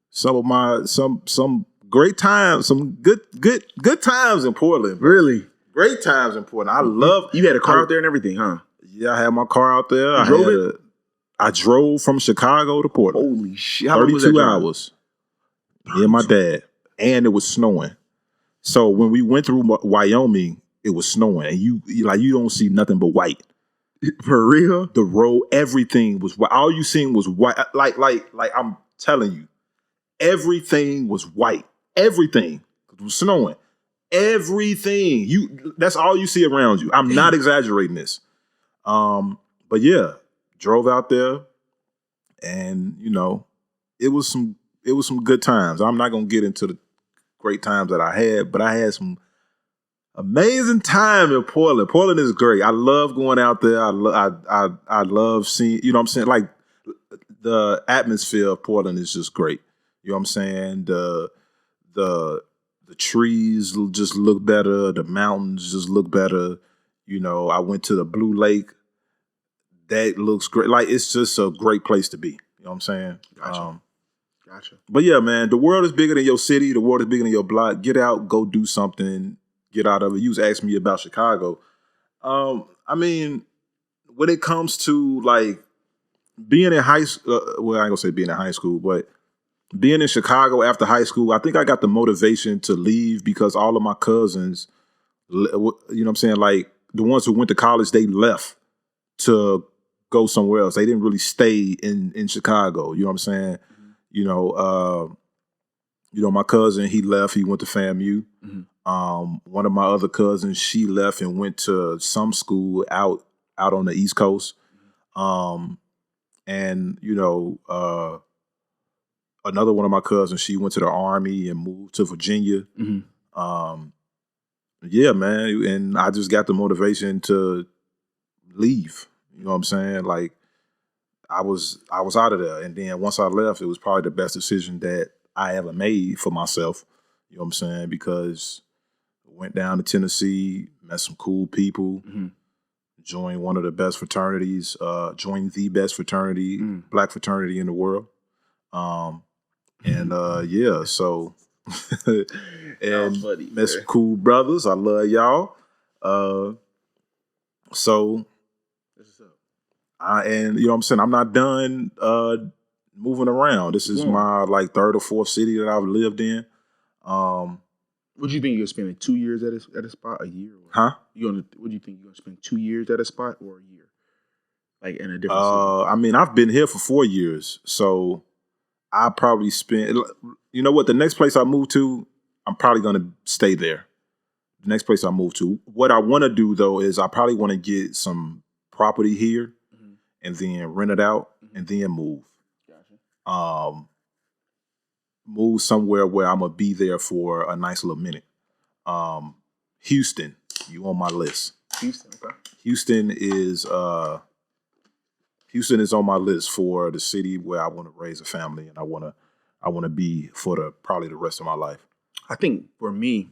Some great times, some good times in Portland. Bro. Really? Great times in Portland. I love. You had a car out there and everything, huh? Yeah, I had my car out there. I drove from Chicago to Portland. Holy shit! 32 hours. Me and my dad, and it was snowing. So when we went through Wyoming, it was snowing, and you don't see nothing but white. For real? The road, everything was white. All you seen was white. Like I'm telling you, everything was white. Everything. It was snowing. Everything. That's all you see around you. I'm not exaggerating this. But yeah, drove out there, and you know, it was some good times. I'm not gonna get into the great times that I had, but I had some amazing time in Portland. Portland is great. I love going out there. I love seeing, you know what I'm saying? Like the atmosphere of Portland is just great. You know what I'm saying? The trees just look better. The mountains just look better. You know, I went to the Blue Lake. That looks great. Like it's just a great place to be. You know what I'm saying? Gotcha. But yeah, man, the world is bigger than your city. The world is bigger than your block. Get out, go do something, get out of it. You was asking me about Chicago. I mean, when it comes to like being in high school, well, I ain't gonna say being in high school, but being in Chicago after high school, I think I got the motivation to leave because all of my cousins, you know what I'm saying? Like the ones who went to college, they left to go somewhere else. They didn't really stay in Chicago. You know what I'm saying? You know, my cousin, he left. He went to FAMU. Mm-hmm. One of my other cousins, she left and went to some school out on the East Coast. And you know, another one of my cousins, she went to the Army and moved to Virginia. Mm-hmm. Yeah, man. And I just got the motivation to leave. You know what I'm saying? Like, I was out of there. And then once I left, it was probably the best decision that I ever made for myself. You know what I'm saying? Because I went down to Tennessee, met some cool people, joined one of the best fraternities, joined the best fraternity, black fraternity in the world. Yeah, so and funny, met some cool brothers. I love y'all. So and you know what I'm saying, I'm not done moving around. This is my like third or fourth city that I've lived in. What do you think you're spending 2 years at a spot, a year? Huh? What do you think you're gonna spend 2 years at a spot or a year? Like in a different city? I mean, I've been here for 4 years, so I probably spent. You know what? The next place I move to, I'm probably gonna stay there. The next place I move to. What I want to do though is I probably want to get some property here and then rent it out, and then move. Gotcha. Move somewhere where I'm gonna be there for a nice little minute. Houston, you on my list. Houston, okay. Houston is on my list for the city where I want to raise a family, and I want to be for probably the rest of my life. I think for me,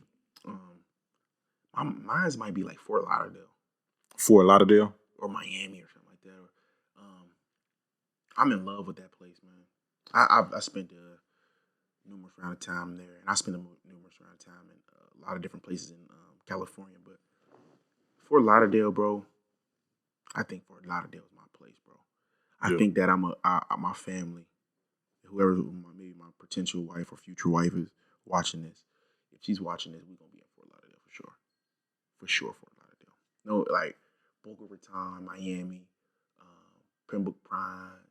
mine might be like Fort Lauderdale. Fort Lauderdale? Or Miami or something like that. I'm in love with that place, man. I spent numerous amount of time there, and I spent a numerous amount of time in a lot of different places in California. But Fort Lauderdale, bro, I think Fort Lauderdale is my place, bro. I think that my family, whoever maybe my potential wife or future wife is watching this, if she's watching this, we're gonna be in Fort Lauderdale for sure. For sure, Fort Lauderdale. No, like Boca Raton, Miami, Pembroke Pines.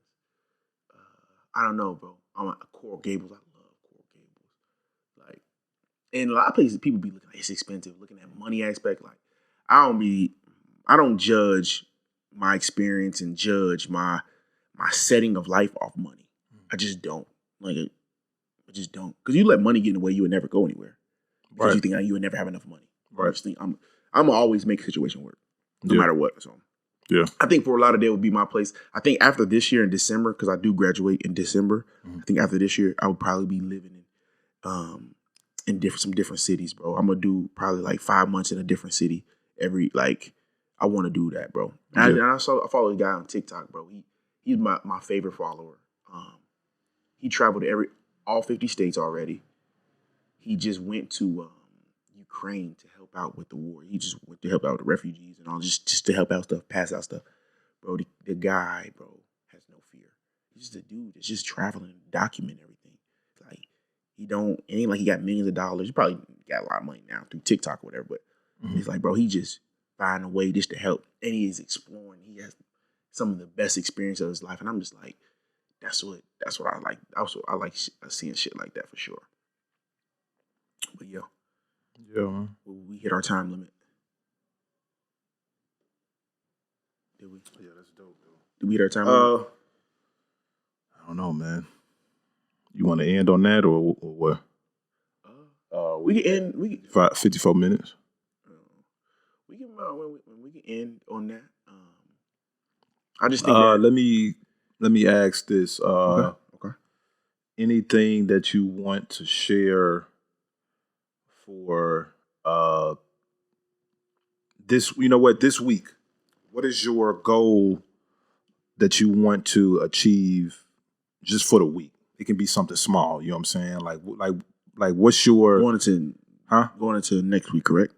I don't know, bro. I'm at Coral Gables. I love Coral Gables. Like, and a lot of places people be looking like it's expensive, looking at money aspect. Like, I don't judge my experience and judge my setting of life off money. I just don't. Like, I just don't. Because you let money get in the way, you would never go anywhere. Because you think you would never have enough money. Right. I'm gonna always make a situation work, no matter what. So yeah, I think Fort Lauderdale would be my place. I think after this year in December, because I do graduate in December, I think after this year I would probably be living in some different cities, bro. I'm gonna do probably like 5 months in a different city every I want to do that, bro. And I follow a guy on TikTok, bro. He's my favorite follower. He traveled to all 50 states already. He just went to Ukraine to help out with the war. He just went to help out with the refugees and all, just to help out stuff, pass out stuff. Bro, the guy, bro, has no fear. He's just a dude that's just traveling and documenting everything. Like, it ain't like he got millions of dollars. He probably got a lot of money now through TikTok or whatever, but it's like, bro, he just find a way just to help. And he is exploring. He has some of the best experience of his life. And I'm just like, that's what I like. Also, I like seeing shit like that for sure. But yeah, man. We hit our time limit. Did we? Yeah, that's dope, though. Did we hit our time limit? I don't know, man. You want to end on that or what? We can end. 54 minutes. We can when we can end on that. I just think let me ask this. Okay. Anything that you want to share for this? You know what? This week, what is your goal that you want to achieve just for the week? It can be something small. You know what I'm saying? Like what's your going into next week? Correct.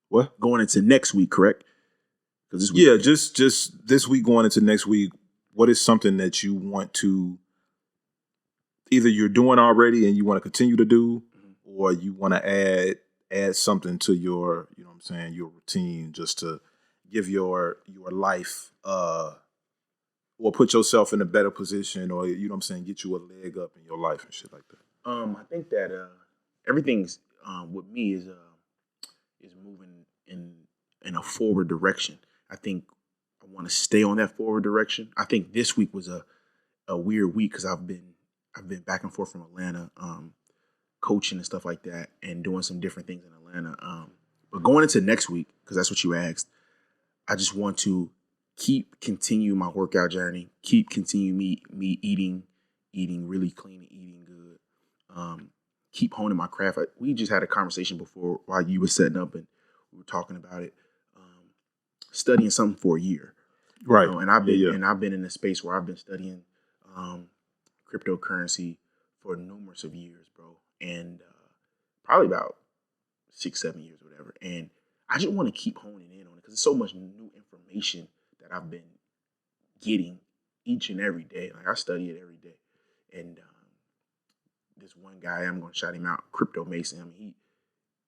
What? Going into next week, correct? Just this week going into next week, what is something that you want to either you're doing already and you want to continue to do, or you want to add something to your, you know what I'm saying, your routine just to give your life or put yourself in a better position, or you know what I'm saying, get you a leg up in your life and shit like that. I think that everything's with me is moving in a forward direction. I think I want to stay on that forward direction. I think this week was a weird week because I've been back and forth from Atlanta, coaching and stuff like that, and doing some different things in Atlanta. But going into next week, because that's what you asked, I just want to continue my workout journey, continue me eating really clean and eating good. Keep honing my craft. We just had a conversation before while you were setting up and we were talking about it. Studying something for a year, right? And I've been in a space where I've been studying cryptocurrency for numerous of years, bro, and probably about 6-7 years, or whatever. And I just want to keep honing in on it because there's so much new information that I've been getting each and every day. Like, I study it every day, and this one guy, I'm going to shout him out, Crypto Mason. I mean,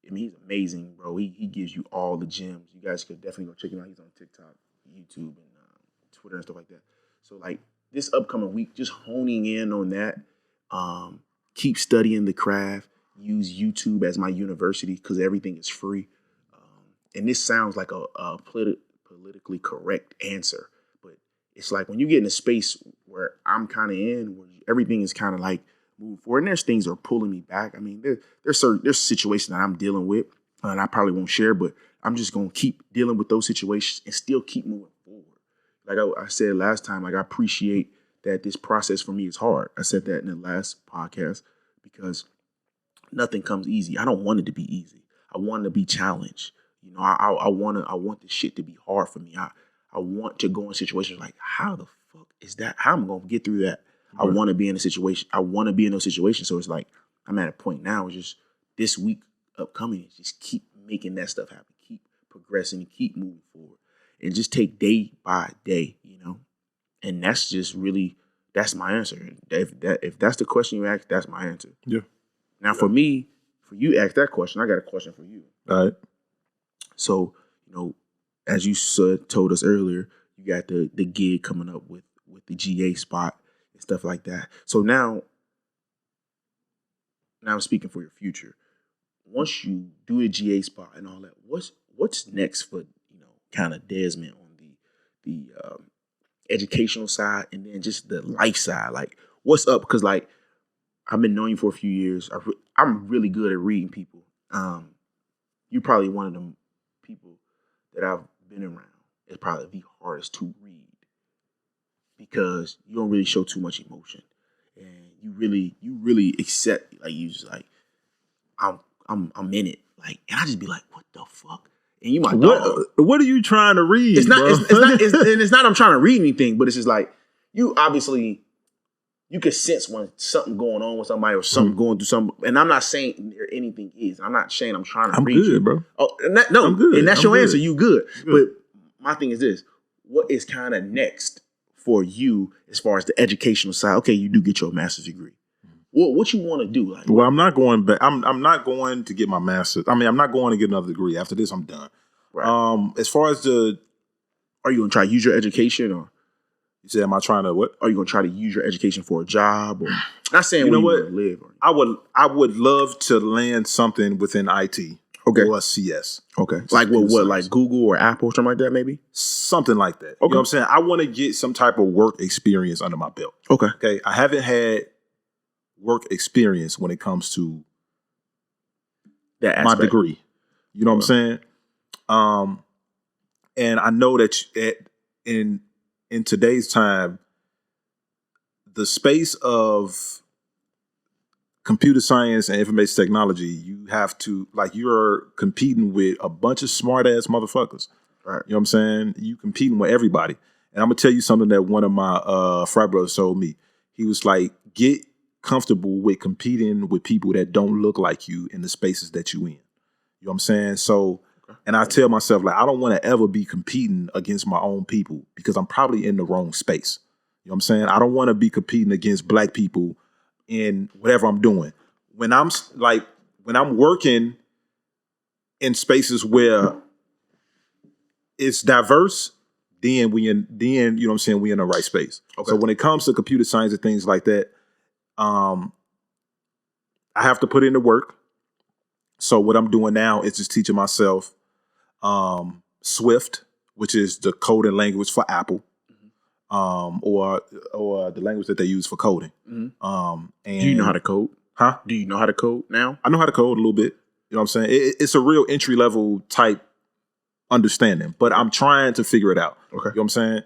he's amazing, bro. He gives you all the gems. You guys could definitely go check him out. He's on TikTok, YouTube, and Twitter and stuff like that. So, like, this upcoming week, just honing in on that. Keep studying the craft. Use YouTube as my university because everything is free. And this sounds like a politically correct answer, but it's like when you get in a space where I'm kind of in, where everything is kind of like moving forward, and there's things that are pulling me back. I mean, there's situations that I'm dealing with, and I probably won't share, but I'm just gonna keep dealing with those situations and still keep moving forward. Like I said last time, like I appreciate that this process for me is hard. I said that in the last podcast because nothing comes easy. I don't want it to be easy. I want to be challenged. You know, I want this shit to be hard for me. I want to go in situations like, how the fuck is that? How am I gonna get through that? Right. I want to be in a situation. I want to be in those situations. So it's like I'm at a point now. It's just this week upcoming. Just keep making that stuff happen. Keep progressing. Keep moving forward, and just take day by day. You know, and that's just really that's my answer. If that's the question you ask, that's my answer. Yeah. Now for me, for you ask that question, I got a question for you. All right. So, you know, as you told us earlier, you got the gig coming up with the GA spot and stuff like that. So now I'm speaking for your future. Once you do the GA spot and all that, what's next for, you know, kind of Desmond on the educational side and then just the life side? Like, what's up? Because like I've been knowing you for a few years. I'm really good at reading people. You're probably one of them people that I've been around. It's probably the hardest to read because you don't really show too much emotion, and you really accept, like you just like I'm in it, like, and I just be like, what the fuck? And you my dog. What are you trying to read? It's not. Bro? It's not. I'm trying to read anything, but it's just like you obviously. You can sense when something going on with somebody or something going through something. And I'm not saying there anything is. I'm not saying I'm trying to read good, you. Bro. Oh, no, I'm good. And that's your answer. You good. Good. But my thing is this. What is kind of next for you as far as the educational side? Okay, you do get your master's degree. What you want to do? Like, well, I'm not going back. I'm not going to get my master's. I mean, I'm not going to get another degree. After this, I'm done. Right. As far as are you going to try to use your education or? You said, am I trying to what? Are you going to try to use your education for a job? Or not saying you know where what? You live. Or, I would love to land something within IT or CS. Okay. Like what? Like Google or Apple or something like that maybe? Something like that. Okay. You know what I'm saying? I want to get some type of work experience under my belt. Okay. I haven't had work experience when it comes to my degree. You know what I'm saying? And I know that in today's time, the space of computer science and information technology, you have to, like, you're competing with a bunch of smart ass motherfuckers. Right. You know what I'm saying? You competing with everybody. And I'm gonna tell you something that one of my frat brothers told me. He was like, get comfortable with competing with people that don't look like you in the spaces that you in. You know what I'm saying? So, and I tell myself, like, I don't want to ever be competing against my own people because I'm probably in the wrong space. You know what I'm saying? I don't want to be competing against black people in whatever I'm doing. When I'm working in spaces where it's diverse, then you know what I'm saying, we in the right space. Okay. So when it comes to computer science and things like that, I have to put in the work. So what I'm doing now is just teaching myself Swift, which is the coding language for Apple, or the language that they use for coding. And do you know how to code? Huh? Do you know how to code now? I know how to code a little bit. You know what I'm saying? It's a real entry level type understanding, but I'm trying to figure it out. Okay. You know what I'm saying?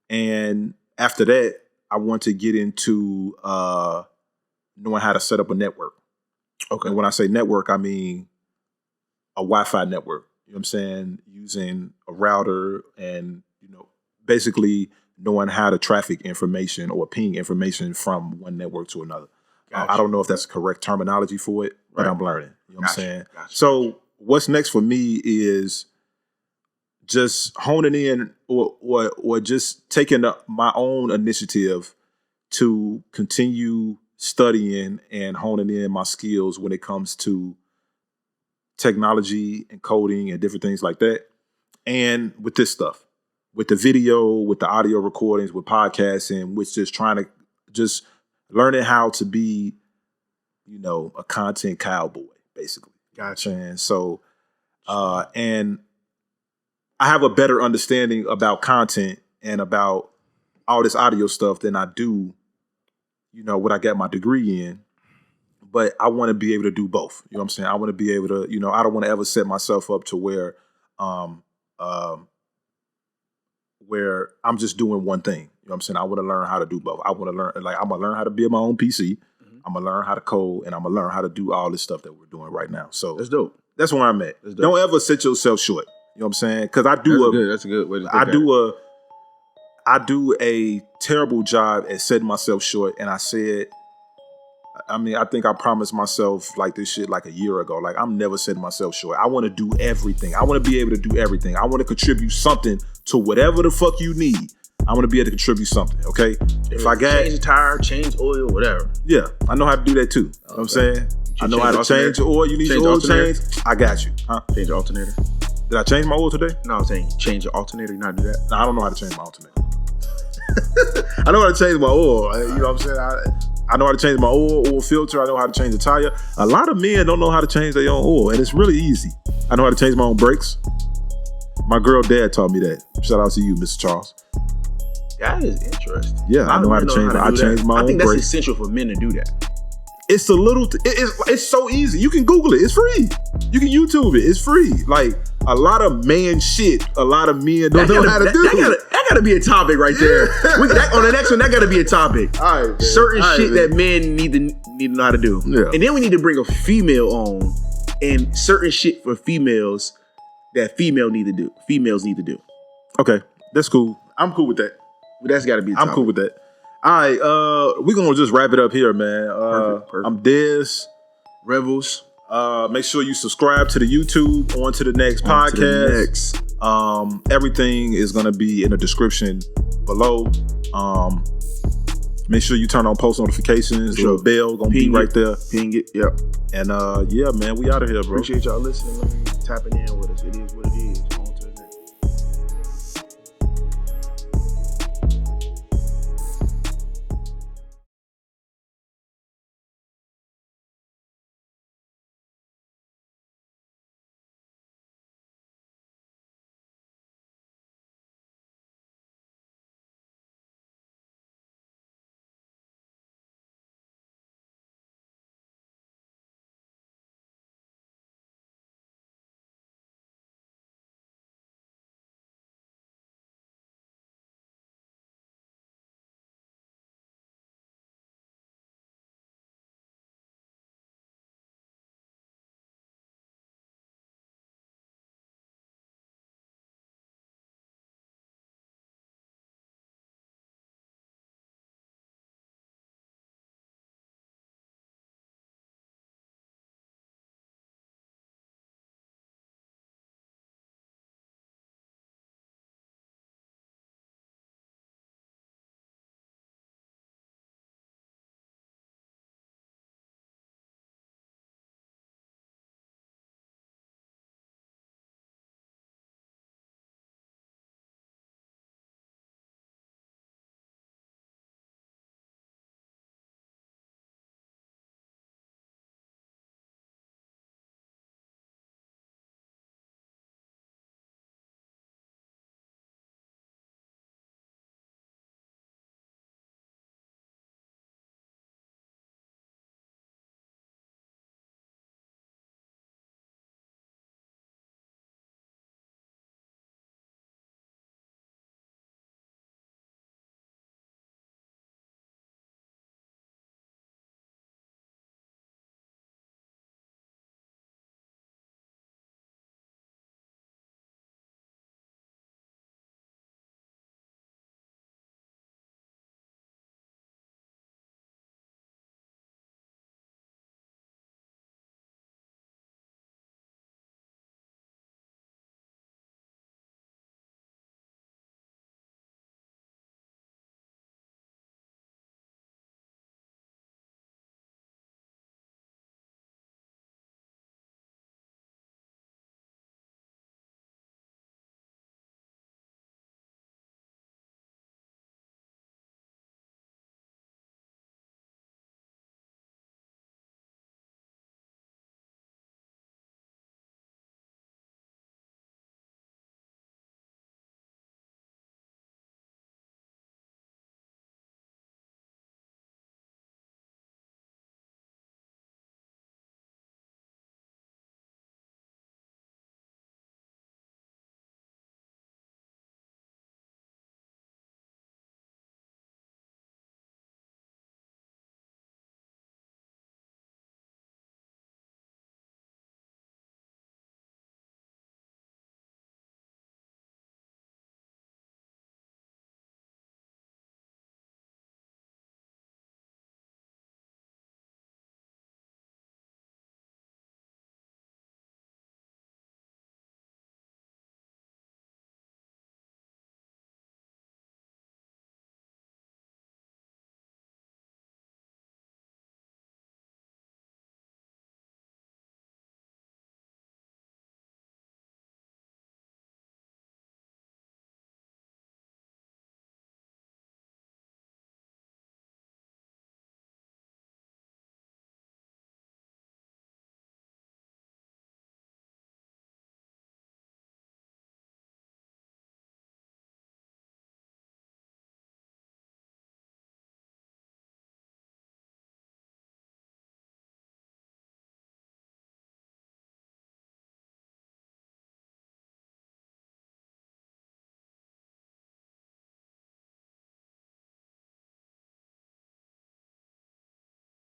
And after that, I want to get into knowing how to set up a network. Okay. And when I say network, I mean a Wi-Fi network. You know what I'm saying? Using a router and, you know, basically knowing how to traffic information or ping information from one network to another. Gotcha. I don't know if that's the correct terminology for it, but I'm learning. You know what I'm saying? Gotcha. So what's next for me is just honing in or just taking my own initiative to continue studying and honing in my skills when it comes to technology and coding and different things like that. And with this stuff, with the video, with the audio recordings, with podcasting, with just learning how to be, you know, a content cowboy, basically. Gotcha. And so, and I have a better understanding about content and about all this audio stuff than I do, what I got my degree in. But I want to be able to do both. You know what I'm saying? I want to be able to, I don't want to ever set myself up to where I'm just doing one thing. You know what I'm saying? I want to learn how to do both. I want to learn, I'm going to learn how to build my own PC. Mm-hmm. I'm going to learn how to code, and I'm going to learn how to do all this stuff that we're doing right now. So that's dope. That's where I'm at. Don't ever set yourself short. You know what I'm saying? Because I do that's a good way to think I do a terrible job at setting myself short, and I said, I think I promised myself like this shit like a year ago. Like, I'm never setting myself short. I want to do everything. I want to be able to do everything. I want to contribute something to whatever the fuck you need. I want to be able to contribute something, okay? If I got... Change the tire, change oil, whatever. Yeah, I know how to do that too. You know what I'm saying? I know how to change your oil. You need your oil changed? I got you. Huh? Change the alternator. Did I change my oil today? No, I'm saying change your alternator. You know how to do that? No, I don't know how to change my alternator. I know how to change my oil. You know what I'm saying? I know how to change my oil filter. I know how to change the tire. A lot of men don't know how to change their own oil, and it's really easy. I know how to change my own brakes. My girl dad taught me that. Shout out to you, Mr. Charles. That is interesting. Yeah, I know how to change. I change my own brakes. I think that's essential for men to do that. It's a little. It's so easy. You can Google it. It's free. You can YouTube it. It's free. Like, a lot of man shit. A lot of men don't know how to do. That gotta be a topic right there. On the next one, that gotta be a topic. All right, certain shit that men need to know how to do. Yeah. And then we need to bring a female on, and certain shit for females that females need to do. Okay, that's cool. I'm cool with that. But that's gotta be. I'm cool with that. All right, we're gonna just wrap it up here, man. Perfect. I'm Dez. Revels. Make sure you subscribe to the YouTube, on to the next podcast. Everything is gonna be in the description below. Make sure you turn on post notifications. The bell gonna be right there. Ping it. Yep. And yeah, man, we out of here, bro. Appreciate y'all listening, man. Tapping in with us. It is what it is.